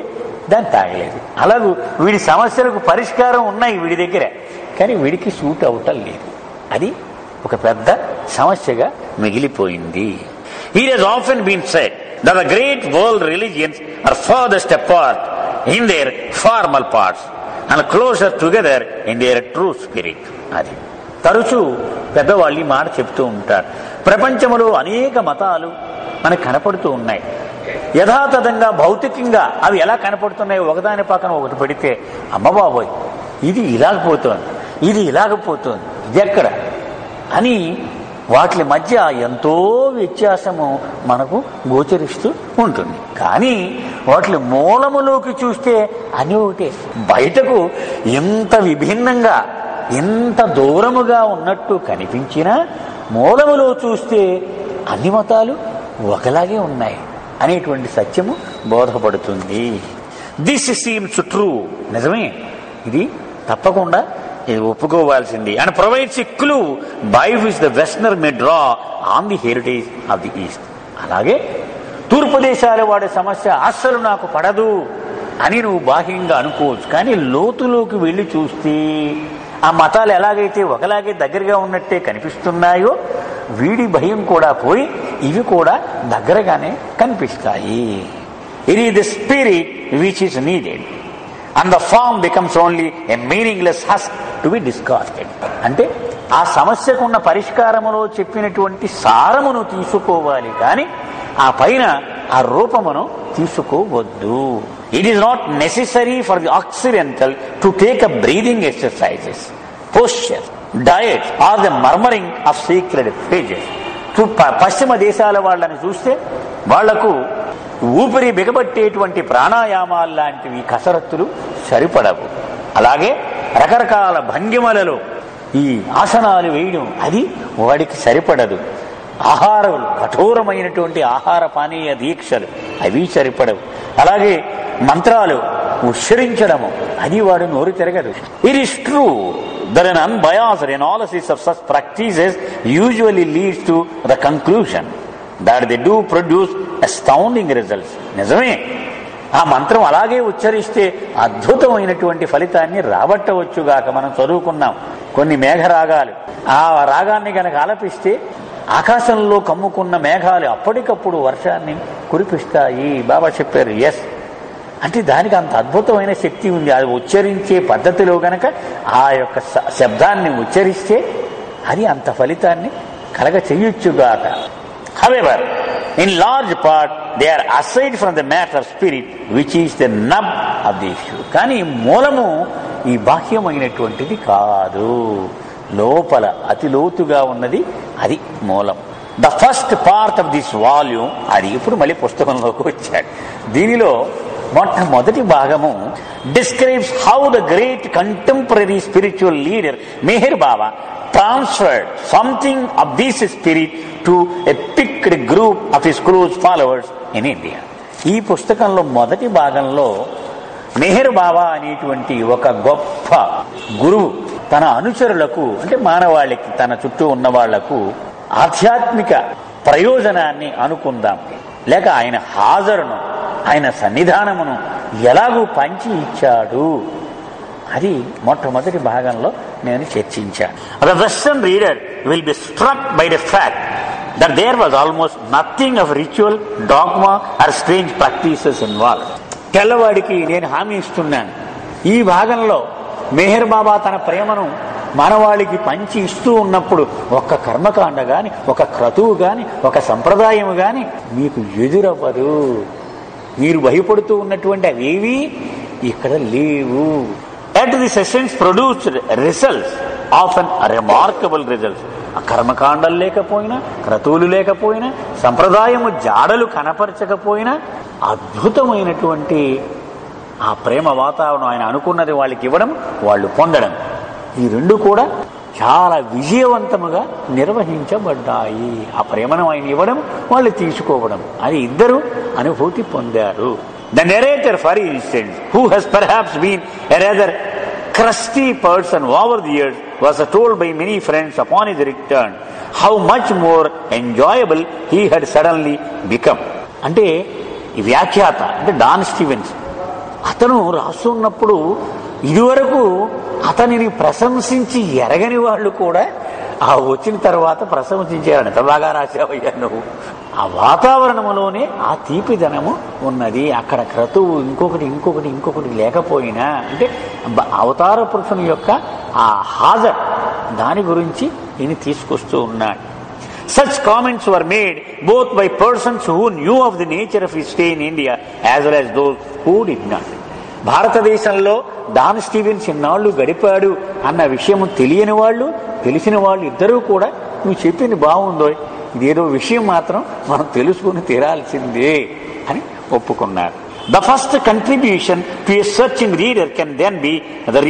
దాన్ని తాగలేదు. అలాగూ వీడి సమస్యలకు పరిష్కారం ఉన్నాయి వీడి దగ్గర, కానీ వీడికి సూట్ అవటం లేదు. అది ఒక పెద్ద సమస్యగా మిగిలిపోయింది. It has often been said that the great world religions are farthest apart in their formal parts and closer together in their true spirit. అది తరచూ పెద్దవాళ్ళు మాట చెప్తూ ఉంటారు. ప్రపంచంలో అనేక మతాలు మనకు కనపడుతూ ఉన్నాయి. యథాతథంగా భౌతికంగా అవి ఎలా కనపడుతున్నాయో ఒకదాని పక్కన ఒకటి పెడితే అమ్మబాబోయ్ ఇది ఇలాగపోతోంది, ఇది ఇలాగపోతోంది, ఇది ఎక్కడ అని వాటి మధ్య ఎంతో వ్యత్యాసము మనకు గోచరిస్తూ ఉంటుంది. కానీ వాటి మూలములోకి చూస్తే అని ఒకటే. బయటకు ఎంత విభిన్నంగా ఎంత దూరముగా ఉన్నట్టు కనిపించినా మూలములో చూస్తే అన్ని మతాలు ఒకలాగే ఉన్నాయి అనేటువంటి సత్యము బోధపడుతుంది. This seems true. నిజమే, ఇది తప్పకుండా ఇది ఒప్పుకోవాల్సింది. And provides a clue by which the westerner may draw on the heritage of the east. అలాగే తూర్పు దేశాల వాడి సమస్య అస్సలు నాకు పడదు అని నువ్వు బాహ్యంగా అనుకోవచ్చు, కానీ లోతులోకి వెళ్ళి చూస్తే ఆ మతాలు ఎలాగైతే ఒకలాగే దగ్గరగా ఉన్నట్టే కనిపిస్తున్నాయో వీడి భయం కూడా పోయి ఇవి కూడా దగ్గరగానే కనిపిస్తాయి. It is the spirit which is needed and the form becomes only a meaningless husk to be discarded. అంటే ఆ సమస్యకున్న పరిష్కారములో చెప్పినటువంటి సారమును తీసుకోవాలి, కానీ ఆ పైన ఆ రూపమును తీసుకోవద్దు. It is not necessary for the occidental to take a breathing exercises, posture, diet or the murmuring of secret pages. పశ్చిమ దేశాల వాళ్ళని చూస్తే వాళ్లకు ఊపిరి బిగబట్టేటువంటి ప్రాణాయామాలు లాంటివి కసరత్తులు సరిపడవు. అలాగే రకరకాల భంగిమలలో ఈ ఆసనాలు వేయడం అది వాడికి సరిపడదు. ఆహారం కఠోరమైనటువంటి ఆహార పానీయ దీక్షలు అవి సరిపడవు. అలాగే మంత్రాలు ఉచ్చరించడము అది వాడు నోరు తిరగదు. It is true that an unbiased analysis of such practices usually leads to the conclusion that they do produce astounding results. నిజమే, ఆ మంత్రం అలాగే ఉచ్చరిస్తే అద్భుతమైనటువంటి ఫలితాన్ని రాబట్టవచ్చుగాక. మనం చదువుకున్నాం కొన్ని మేఘరాగాలు, ఆ రాగాన్ని కనుక ఆలపిస్తే ఆకాశంలో కమ్ముకున్న మేఘాలు అప్పటికప్పుడు వర్షాన్ని కురిపిస్తాయి. బాబా చెప్పారు. ఎస్, అంటే దానికి అంత అద్భుతమైన శక్తి ఉంది. అది ఉచ్చరించే పద్ధతిలో గనక ఆ యొక్క శబ్దాన్ని ఉచ్చరిస్తే అది అంత ఫలితాన్ని కలగ చెయ్యొచ్చుగాక. However, in large part they are aside from the matter of spirit which is the nub of the issue. కానీ మూలము ఈ బాహ్యమైనటువంటిది కాదు, లోపల అతి లోతుగా ఉన్నది అది మూలం. The first part of this volume, అది ఇప్పుడు మళ్ళీ పుస్తకంలోకి వచ్చాడు. దీనిలో మొట్టమొదటి భాగము describes how the great contemporary spiritual leader Meher Baba transferred something of this spirit to a picked group of his close followers in India. ఈ పుస్తకంలో మొదటి భాగంలో మెహర్ బాబా అనేటువంటి ఒక గొప్ప గురువు తన అనుచరులకు, అంటే మానవాళికి, తన చుట్టూ ఉన్న వాళ్లకు ఆధ్యాత్మిక ప్రయోజనాన్ని అనుకుందాం, లేక ఆయన హాజరును, ఆయన సన్నిధానమును ఎలాగూ పంచి ఇచ్చాడు, అది మొట్టమొదటి భాగంలో నేను చర్చించాను. The Western reader will be struck by the fact that there was almost nothing of ritual, dogma or strange practices involved. తెల్లవాడికి నేను హామీ ఇస్తున్నాను, ఈ భాగంలో మెహర్ బాబా తన ప్రేమను మానవాళికి పంచి ఇస్తూ ఉన్నప్పుడు ఒక్క కర్మకాండ గాని, ఒక క్రతువు గాని, ఒక సంప్రదాయము గాని మీకు ఎదురవ్వదు. మీరు భయపడుతూ ఉన్నటువంటి అవేవి ఇక్కడ లేవు. At the sessions produced results, often remarkable results. ఆ కర్మకాండలు లేకపోయినా, క్రతువులు లేకపోయినా, సంప్రదాయము జాడలు కనపరచకపోయినా అద్భుతమైనటువంటి ఆ ప్రేమ వాతావరణం ఆయన అనుకున్నది వాళ్ళకి ఇవ్వడం, వాళ్ళు పొందడం, ఈ రెండు కూడా చాలా విజయవంతముగా నిర్వహించబడ్డాయి. ఆ ప్రేమను ఆయన ఇవ్వడం, వాళ్ళు తీసుకోవడం, అది ఇద్దరు అనుభూతి పొందారు. The narrator, for instance, who has perhaps been a rather crusty person over the years, was told by many friends upon his return how much more enjoyable he had suddenly become. అంటే ఈ వ్యాఖ్యాత అంటే don Stevens, అతను రాస్తున్నప్పుడు ఇదివరకు అతనిని ప్రశంసించి ఎరగని వాళ్ళు కూడా ఆ వచ్చిన తర్వాత ప్రశంసించారు. ఎంత బాగా రాశావయ్యా నువ్వు. ఆ వాతావరణంలోనే ఆ తీపిదనము ఉన్నది. అక్కడ క్రతువు ఇంకొకటి లేకపోయినా, అంటే అవతార పురుషుని యొక్క ఆ హాజర్, దాని గురించి ఈయన తీసుకొస్తూ ఉన్నాడు. Such comments were made both by persons who knew of the nature of his stay in India as well as those who did not. భారతదేశంలో డాన్ స్టీవెన్స్ ఇన్నాళ్ళు గడిపాడు అన్న విషయం తెలియని వాళ్ళు, తెలిసిన వాళ్ళు ఇద్దరూ కూడా నువ్వు చెప్పింది బాగుందో, ఇదేదో విషయం మాత్రం మనం తెలుసుకుని తీరాల్సిందే అని ఒప్పుకున్నారు. The first contribution to a searching reader can then be the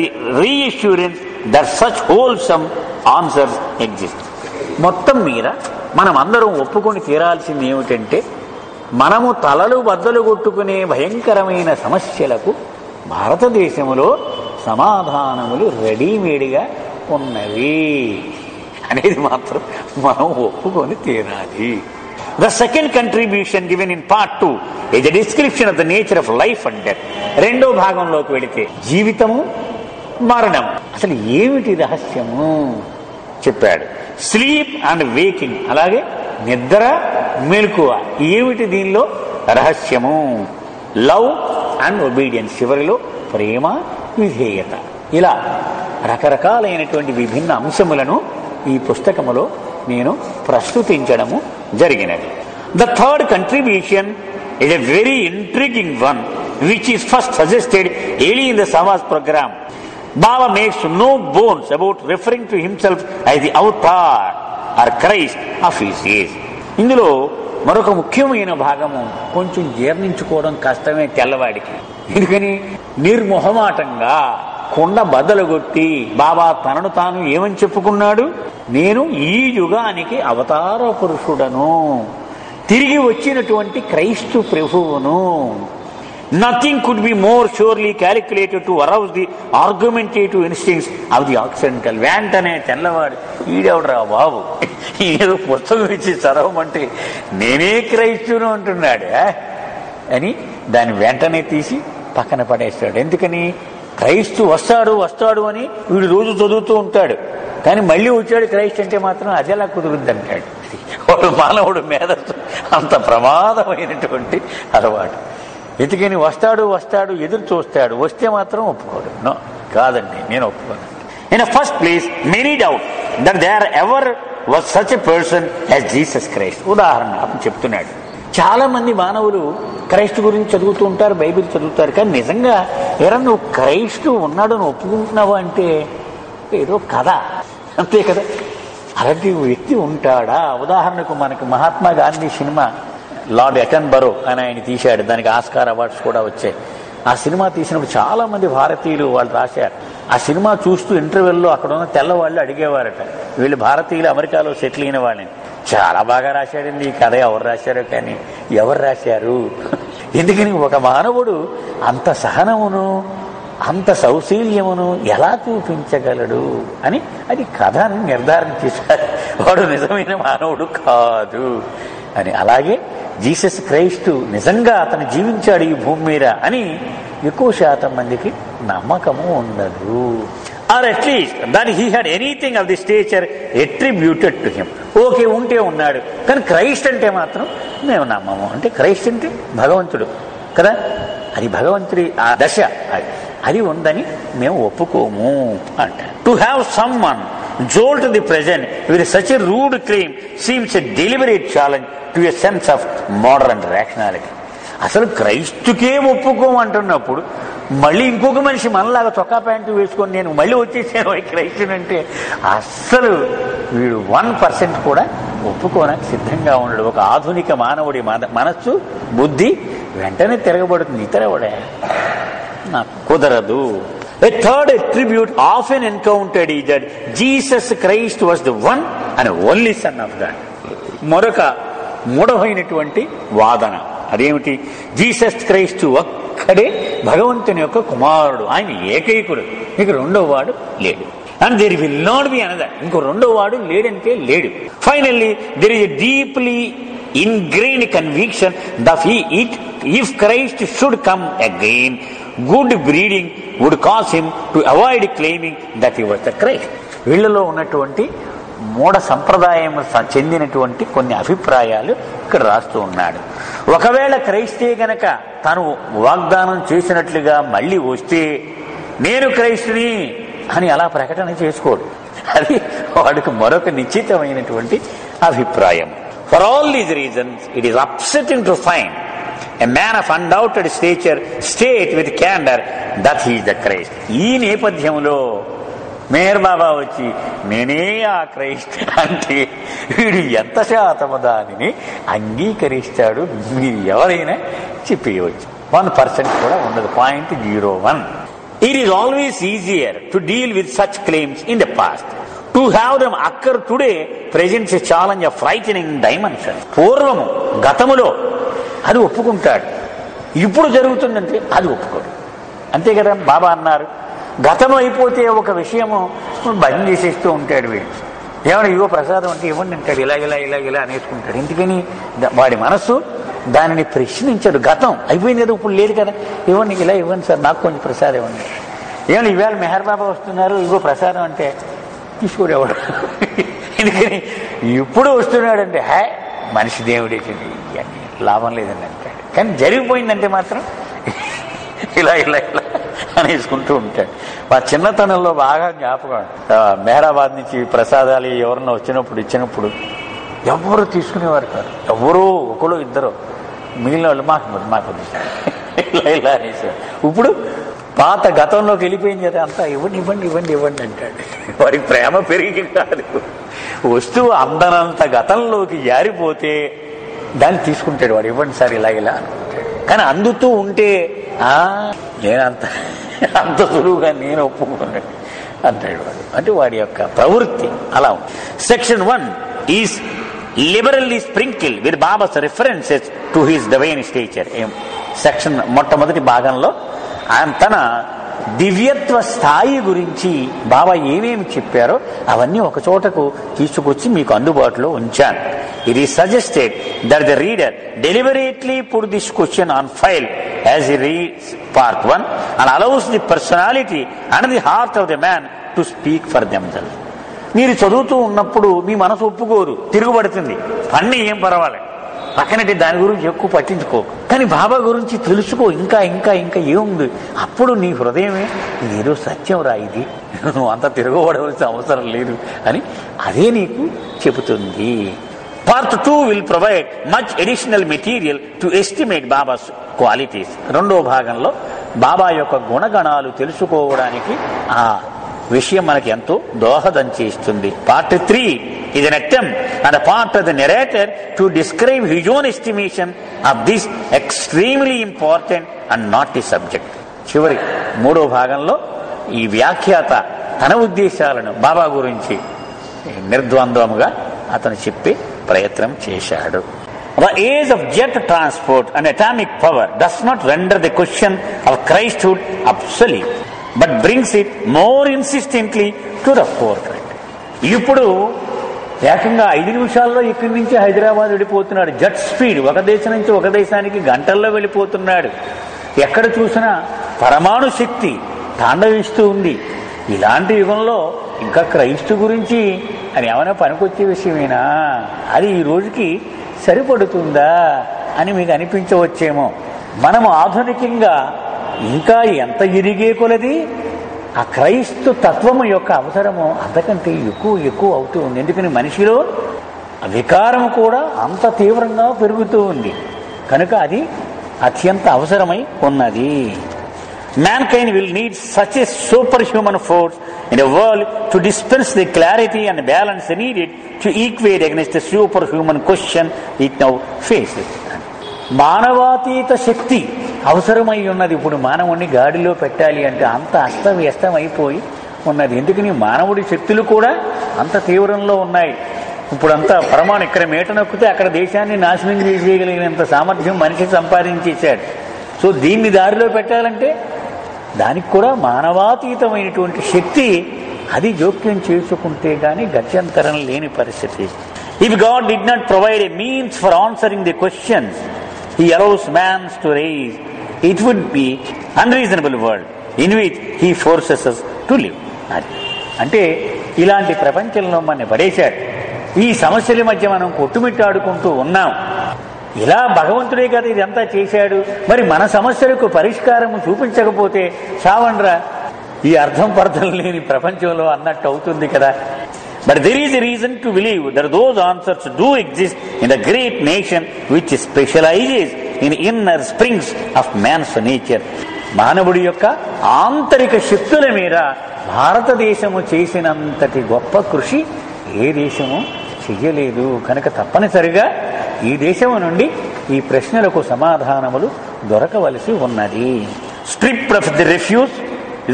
reassurance that such wholesome answers exist. మొత్తం మీద మనం అందరం ఒప్పుకొని తీరాల్సింది ఏమిటంటే, మనము తలలు బద్దలు కొట్టుకునే భయంకరమైన సమస్యలకు భారతదేశంలో సమాధానములు రెడీమేడ్గా ఉన్నవి అనేది మాత్రం మనం ఒప్పుకొని తీరాలి. The second contribution given in part 2 is a description of the nature of life and death. రెండో భాగంలోకి వెళితే జీవితము, మరణం, అసలు ఏమిటి రహస్యము చెప్పాడు. స్లీప్ అండ్ వేకింగ్, అలాగే నిద్ర, మెలకువ, ఏమిటి దీనిలో రహస్యము. లవ్ అండ్ ఒబీడియన్స్, చివరిలో ప్రేమ, విధేయత, ఇలా రకరకాలైనటువంటి విభిన్న అంశములను ఈ పుస్తకములో నేను ప్రస్తుతించడము జరిగినది. The third contribution is a very intriguing one, which is first suggested early in the Savas program. Baba makes no bones about referring to himself as the avatar or Christ of his age. ఇందులో మరొక ముఖ్యమైన భాగము కొంచెం జీర్ణించుకోవడం కష్టమే తెల్లవాడికి. ఎందుకని నిర్మొహమాటంగా కొండ బద్దలుగొట్టి బాబా తనను తాను ఏమని చెప్పుకున్నాడు, నేను ఈ యుగానికి అవతార పురుషుడను, తిరిగి వచ్చినటువంటి క్రైస్తు ప్రభువును. Nothing could be more surely calculated to arouse the argumentative instincts of the Occidental. వెంటనే తెల్లవాడు, ఈడెవడరా బాబు, ఏదో పుస్తకం ఇచ్చి చదవమంటే నేనే క్రైస్తును అంటున్నాడు అని దాన్ని వెంటనే తీసి పక్కన పడేస్తాడు. ఎందుకని, క్రైస్తు వస్తాడు అని వీడు రోజు చదువుతూ ఉంటాడు, కానీ మళ్ళీ వచ్చాడు క్రైస్తు అంటే మాత్రం అది ఎలా కుదురుద్ది అంటాడు. వాడు మానవుడు మేధస్సు అంత ప్రమాదమైనటువంటి అలవాటు. ఎందుకని వస్తాడు ఎదురు చూస్తాడు, వస్తే మాత్రం ఒప్పుకోడు. నో, కాదండి నేను ఒప్పుకోను. In the first place many doubt that there ever was such a person as Jesus Christ. ఉదాహరణ అతను చెప్తున్నాడు, చాలా మంది మానవులు క్రైస్తు గురించి చదువుతూ ఉంటారు, బైబిల్ చదువుతారు, కానీ నిజంగా ఎరా నువ్వు క్రైస్తు ఉన్నాడు నువ్వు ఒప్పుకుంటున్నావు అంటే ఏదో కథ, అంతే కదా. అలాంటి వ్యక్తి ఉంటాడా? ఉదాహరణకు మనకు మహాత్మా గాంధీ సినిమా లార్డ్ ఎటన్బరో అని ఆయన తీశాడు, దానికి ఆస్కార్ అవార్డ్స్ కూడా వచ్చాయి. ఆ సినిమా తీసినప్పుడు చాలా మంది భారతీయులు వాళ్ళు రాశారు. ఆ సినిమా చూస్తూ ఇంటర్వెల్లో అక్కడ ఉన్న తెల్లవాళ్ళు అడిగేవారట, వీళ్ళు భారతీయులు అమెరికాలో సెటిల్ అయిన వాళ్ళని. చాలా బాగా రాశాడండి ఈ కథ. ఎవరు రాశారో కానీ ఎవరు రాశారు? ఎందుకని ఒక మానవుడు అంత సహనమును అంత సౌశీల్యమును ఎలా చూపించగలడు అని అది కథని నిర్ధారణ చేశారు. వాడు నిజమైన మానవుడు కాదు అని. అలాగే జీసస్ క్రైస్టు నిజంగా అతను జీవించాడు ఈ భూమి మీద అని ఎక్కువ శాతం మందికి నమ్మకము ఉండదు. Or at least that he had anything of the stature attributed to him. Okay, ఉంటే ఉన్నాడు, కానీ క్రైస్ట్ అంటే మాత్రం మేము నమ్మము. అంటే క్రైస్ట్ అంటే భగవంతుడు కదా, అది భగవంతుడి ఆ దశ అది ఉందని మేము ఒప్పుకోము అంట. To have some one jolt to the present with such a rude claim seems a deliberate challenge to a sense of modern rationality. అసలు క్రైస్తుకే ఒప్పుకోమంటున్నప్పుడు మళ్ళీ ఇంకొక మనిషి మనలాగా చొక్కా ప్యాంటు వేసుకొని నేను మళ్ళీ వచ్చేసాను క్రైస్తుని అంటే అస్సలు వీడు 1% కూడా ఒప్పుకోనకు సిద్ధంగా ఉండడు. ఒక ఆధునిక మానవుడి మనస్సు బుద్ధి వెంటనే తిరగబడుతుంది. ఇతరవాడే నాకు కుదరదు. A third attribute often encountered is that Jesus Christ was the one and only Son of God. మరొక మూఢమైనటువంటి వాదన అదేమిటి? జీసస్ క్రైస్తు ఒక్కడే భగవంతుని యొక్క కుమారుడు, ఆయన ఏకైకుడు, ఇక రెండో వాడు లేడు. And there will not be another. ఇంకో రెండో వాడు లేడంటే లేడు. Finally there is a deeply ingrained conviction that if Christ should come again, good breeding would cause him to avoid claiming that he was the Christ. వీళ్ళలో ఉన్నటువంటి మూఢ సంప్రదాయం చెందినటువంటి కొన్ని అభిప్రాయాలు ఇక్కడ రాస్తూ ఉన్నాడు. ఒకవేళ క్రైస్తే గనక తను వాగ్దానం చేసినట్లుగా మళ్ళీ వస్తే నేను క్రైస్తుని అని అలా ప్రకటన చేసుకోడు. అది వాడికి మరొక నిశ్చితమైనటువంటి అభిప్రాయం. For all these reasons, it is upsetting to find a man of undoubted stature state with candor that he is the Christ. ఈ నేపథ్యంలో మేయర్ బాబా వచ్చి నేనే ఆ క్రైస్ట్ అంటే వీడు ఎంత శాతము దానిని అంగీకరిస్తాడు? మీరు ఎవరైనా చెప్పేయవచ్చు. 1% కూడా ఉండదు. 0.01. It is always easier to deal with such claims in the past. To have them occur today presents a challenge of frightening dimension. పూర్వము గతములో అది ఒప్పుకుంటాడు, ఇప్పుడు జరుగుతుందంటే అది ఒప్పుకోడు. అంతే కదా బాబా అన్నారు. గతం అయిపోతే ఒక విషయము బంద్ చేసేస్తూ ఉంటాడు వీడు. ఏమన్నా ఇగో ప్రసాదం అంటే ఇవ్వండి అంటాడు, ఇలా అనేసుకుంటాడు. ఎందుకని? వాడి మనస్సు దానిని ప్రశ్నించాడు. గతం అయిపోయింది కదా, ఇప్పుడు లేదు కదా, ఇవ్వండి ఇలా ఇవ్వండి సార్, నాకు కొంచెం ప్రసాదం ఇవ్వండి. ఏమన్నా ఇవాళ మెహర్ బాబా వస్తున్నారు, ఇగో ప్రసాదం అంటే తీసుకోడేవాడు. ఎందుకని? ఇప్పుడు వస్తున్నాడంటే మనిషి దేవుడేసింది, లాభం లేదని అంటాడు. కానీ జరిగిపోయిందంటే మాత్రం ఇలా అనేసుకుంటూ ఉంటాడు. మా చిన్నతనంలో బాగా జ్ఞాపకం, మెహరాబాద్ నుంచి ప్రసాదాలు ఎవరన్నా ఇచ్చినప్పుడు ఎవరు తీసుకునేవారు కాదు. ఎవరో ఒకరు ఇద్దరు, మిగిలిన వాళ్ళు మాకు ఇలా అనేసారు. ఇప్పుడు పాత గతంలోకి వెళ్ళిపోయింది కదా, అంతా ఇవ్వండి అంటాడు. వారికి ప్రేమ పెరిగి కాదు, వస్తువు అందనంత గతంలోకి జారిపోతే దాన్ని తీసుకుంటాడు వాడు. ఇవ్వండి సార్ ఇలా అనుకుంటాడు. కానీ అందుతూ ఉంటే అంత సులువుగా నేను ఒప్పుకున్నాడు అంటాడు వాడు. అంటే వాడి యొక్క ప్రవృత్తి అలా ఉంది. Section 1 is liberally sprinkled with Baba's references to his divine stature. Section మొట్టమొదటి భాగంలో ఆయన తన దివ్యత్వ స్థాయి గురించి బాబా ఏమేమి చెప్పారో అవన్నీ ఒక చోటకు తీసుకొచ్చి మీకు అందుబాటులో ఉంచాను. It is suggested that the reader deliberately put this question on file as he reads part 1 and allows the personality and the heart of the man to speak for themselves. మీరు చదువుతూ ఉన్నప్పుడు మీ మనసు ఒప్పుకోదు, తిరుగుబడుతుంది, అన్నీ ఏం పర్వాలేదు, పక్కనటి దాని గురించి ఎక్కువ పట్టించుకో, కానీ బాబా గురించి తెలుసుకో, ఇంకా ఏముంది. అప్పుడు నీ హృదయమే ఇదేదో సత్యం రా, ఇది నువ్వు అంత తిరగబడవలసిన అవసరం లేదు అని అదే నీకు చెబుతుంది. Part 2 will provide much additional material to estimate Baba's qualities. రెండో భాగంలో బాబా యొక్క గుణగణాలు తెలుసుకోవడానికి ఆ విషయం మనకి ఎంతో దోహదం చేస్తుంది. Part 3 is an attempt on the part of the narrator to describe his own estimation of this extremely important and naughty subject. చివరి మూడో భాగంలో ఈ వ్యాఖ్యాత తన ఉద్దేశాలను బాబా గురించి నిర్ద్వంద్వముగా అతను చెప్పే ప్రయత్నం చేశాడు. The age of jet transport and atomic power does not render the question of Christhood obsolete, but brings it more insistently to the forefront. ఇప్పుడు ఏకంగా 5 నిమిషాల్లో ఇక్కడి నుంచి హైదరాబాద్ వెళ్ళిపోతున్నాడు. జెట్ స్పీడ్, ఒక దేశం నుంచి ఒక దేశానికి గంటల్లో వెళ్ళిపోతున్నాడు. ఎక్కడ చూసినా పరమాణు శక్తి తాండవిస్తూ ఉంది. ఇలాంటి యుగంలో ఇంకా క్రైస్తు గురించి అని ఏమైనా పనికొచ్చే విషయమేనా? అది ఈ రోజుకి సరిపడుతుందా అని మీకు అనిపించవచ్చేమో. మనము ఆధునికంగా ఇంకా ఎంత ఎరిగే కొలది ఆ క్రైస్తు తత్వము యొక్క అవసరము అంతకంటే ఎక్కువ అవుతూ ఉంది. ఎందుకని మనిషిలో వికారం కూడా అంత తీవ్రంగా పెరుగుతూ ఉంది కనుక అది అత్యంత అవసరమై ఉన్నది. Mankind will need such a superhuman force in a world to dispense the clarity and balance needed to equate against the superhuman question it now faces. మానవాతీత శక్తి అవసరమై ఉన్నది. ఇప్పుడు మానవుడిని గాడిలో పెట్టాలి అంటే అంత అస్తవ్యస్తమైపోయి ఉన్నది. ఎందుకని మానవుడి శక్తులు కూడా అంత తీవ్రంలో ఉన్నాయి. ఇప్పుడంతా పరమాణు ఇక్కడ మేట నొక్కితే అక్కడ దేశాన్ని నాశనం చేసేయగలిగినంత సామర్థ్యం మనిషి సంపాదించేశాడు. సో దీన్ని దారిలో పెట్టాలంటే దానికి కూడా మానవాతీతమైనటువంటి శక్తి అది జోక్యం చేసుకుంటే గాని గత్యంతరం లేని పరిస్థితి. If God did not provide a means for answering the questions He allows man to raise, it would be unreasonable world in which He forces us to live. అంటే ఇలాంటి ప్రపంచంలో మన పడేశాడు. ఈ సమస్యల మధ్య మనం కొట్టుమిట్టాడుకుంటూ ఉన్నాం. ఇలా భగవంతుడే కదా ఇదంతా చేశాడు. మరి మన సమస్యలకు పరిష్కారం చూపించకపోతే చావండ్రా ఈ అర్థం పర్థం లేని ప్రపంచంలో అన్నట్టు అవుతుంది కదా. But there is a reason to believe that those answers do exist in the great nation which specializes in inner springs of man's nature. మానవుడి యొక్క ఆంతరిక శక్తుల మీద భారతదేశము చేసినంతటి గొప్ప కృషి ఏ దేశము చెయ్యలేదు. కనుక తప్పనిసరిగా ఈ దేశం నుండి ఈ ప్రశ్నలకు సమాధానములు దొరకవలసి ఉన్నది. Stripped of the refuse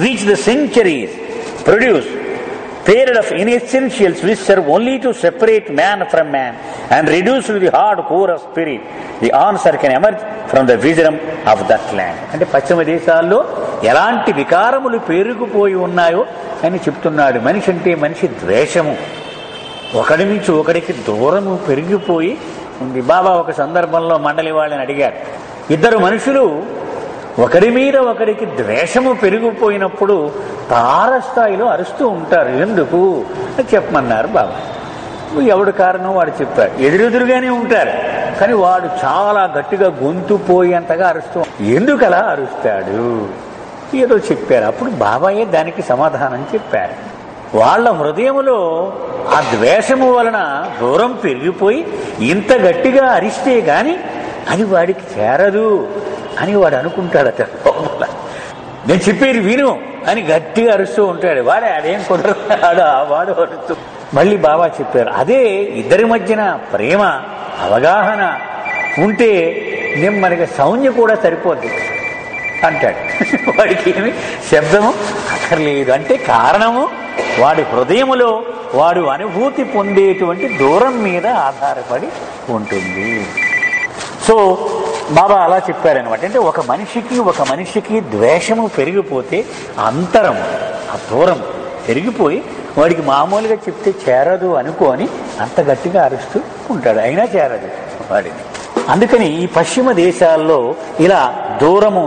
which the centuries produce, period of inessentials which serve only to separate man from man and reduce to the hard core of spirit, the answer can emerge from the wisdom of that land. అంటే పశ్చిమ దేశాల్లో ఎలాంటి వికారములు పేరుకుపోయి ఉన్నాయో అని చెప్తున్నాడు. మనిషి అంటే మనిషి ద్వేషము, ఒకడి నుంచి ఒకడికి దూరము పెరిగిపోయి ఉంది. బాబా ఒక సందర్భంలో మండలి వాళ్ళని అడిగారు, ఇద్దరు మనుషులు ఒకరి మీద ఒకరికి ద్వేషము పెరిగిపోయినప్పుడు తారస్థాయిలో అరుస్తూ ఉంటారు, ఎందుకు అని చెప్పమన్నారు బాబా. ఎవడు కారణం వాడు చెప్పాడు. ఎదురెదురుగానే ఉంటారు కానీ వాడు చాలా గట్టిగా గొంతు పోయేంతగా అరుస్తూ ఎందుకు అలా అరుస్తాడు ఏదో చెప్పారు. అప్పుడు బాబాయే దానికి సమాధానం చెప్పారు. వాళ్ళ హృదయములో ఆ ద్వేషము వలన దూరం పెరిగిపోయి ఇంత గట్టిగా అరిస్తే గాని అది వాడికి చేరదు అని వాడు అనుకుంటాడట. నేను చెప్పేది విను అని గట్టిగా అరుస్తూ ఉంటాడు. వాడే అదేం కుదరదు వాడు అరుస్తూ. మళ్ళీ బాబా చెప్పారు, అదే ఇద్దరి మధ్యన ప్రేమ అవగాహన ఉంటే మనకి సౌంజ్ఞ కూడా సరిపోద్ది అంటాడు. వాడికి ఏమి శబ్దము అక్కర్లేదు. అంటే కారణము వాడి హృదయములో వాడు అనుభూతి పొందేటువంటి దూరం మీద ఆధారపడి ఉంటుంది. సో బాబా అలా చెప్పారనమాట. అంటే ఒక మనిషికి ద్వేషము పెరిగిపోతే అంతరం ఆ దూరం పెరిగిపోయి వాడికి మామూలుగా చెప్తే చేరదు అనుకోని అంత గట్టిగా అరుస్తూ ఉంటాడు, అయినా చేరదు వాడిని. అందుకని ఈ పశ్చిమ దేశాల్లో ఇలా దూరము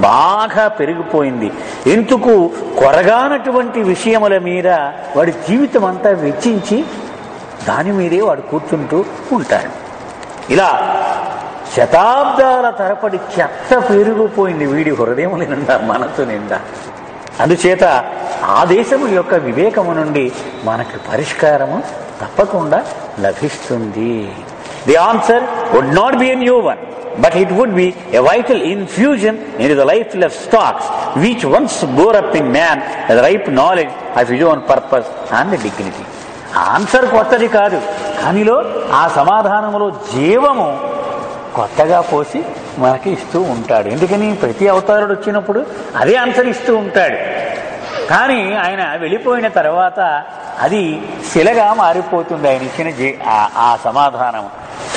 బాగా పెరిగిపోయింది. ఎందుకు కొరగానటువంటి విషయముల మీద వాడి జీవితం అంతా వెచ్చించి దాని మీదే వాడు కూర్చుంటూ ఉంటాడు. ఇలా శతాబ్దాల తరపడి చెత్త పెరిగిపోయింది వీడి హృదయముల నిండా, మనసు నిండా. అందుచేత ఆ దేశము యొక్క వివేకము నుండి మనకు పరిష్కారము తప్పకుండా లభిస్తుంది. The answer would not be a new one, but it would be a vital infusion into the lifeless stocks which once bore up in man the ripe knowledge of his own purpose and dignity. Answer కొత్తది కాదు, కానీలో ఆ సమాధానములో జీవము కొత్తగా పోసి మనకి ఇస్తూ ఉంటాడు. ఎందుకని ప్రతి అవతారుడు వచ్చినప్పుడు అదే ఆన్సర్ ఇస్తూ ఉంటాడు. కానీ ఆయన వెళ్ళిపోయిన తర్వాత అది శిలగా మారిపోతుంది ఆయన ఇచ్చిన ఆ సమాధానం.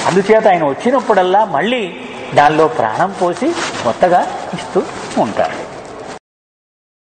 అందుచేత ఆయన వచ్చినప్పుడల్లా మళ్ళీ దానిలో ప్రాణం పోసి కొత్తగా ఇస్తూ ఉంటాడు.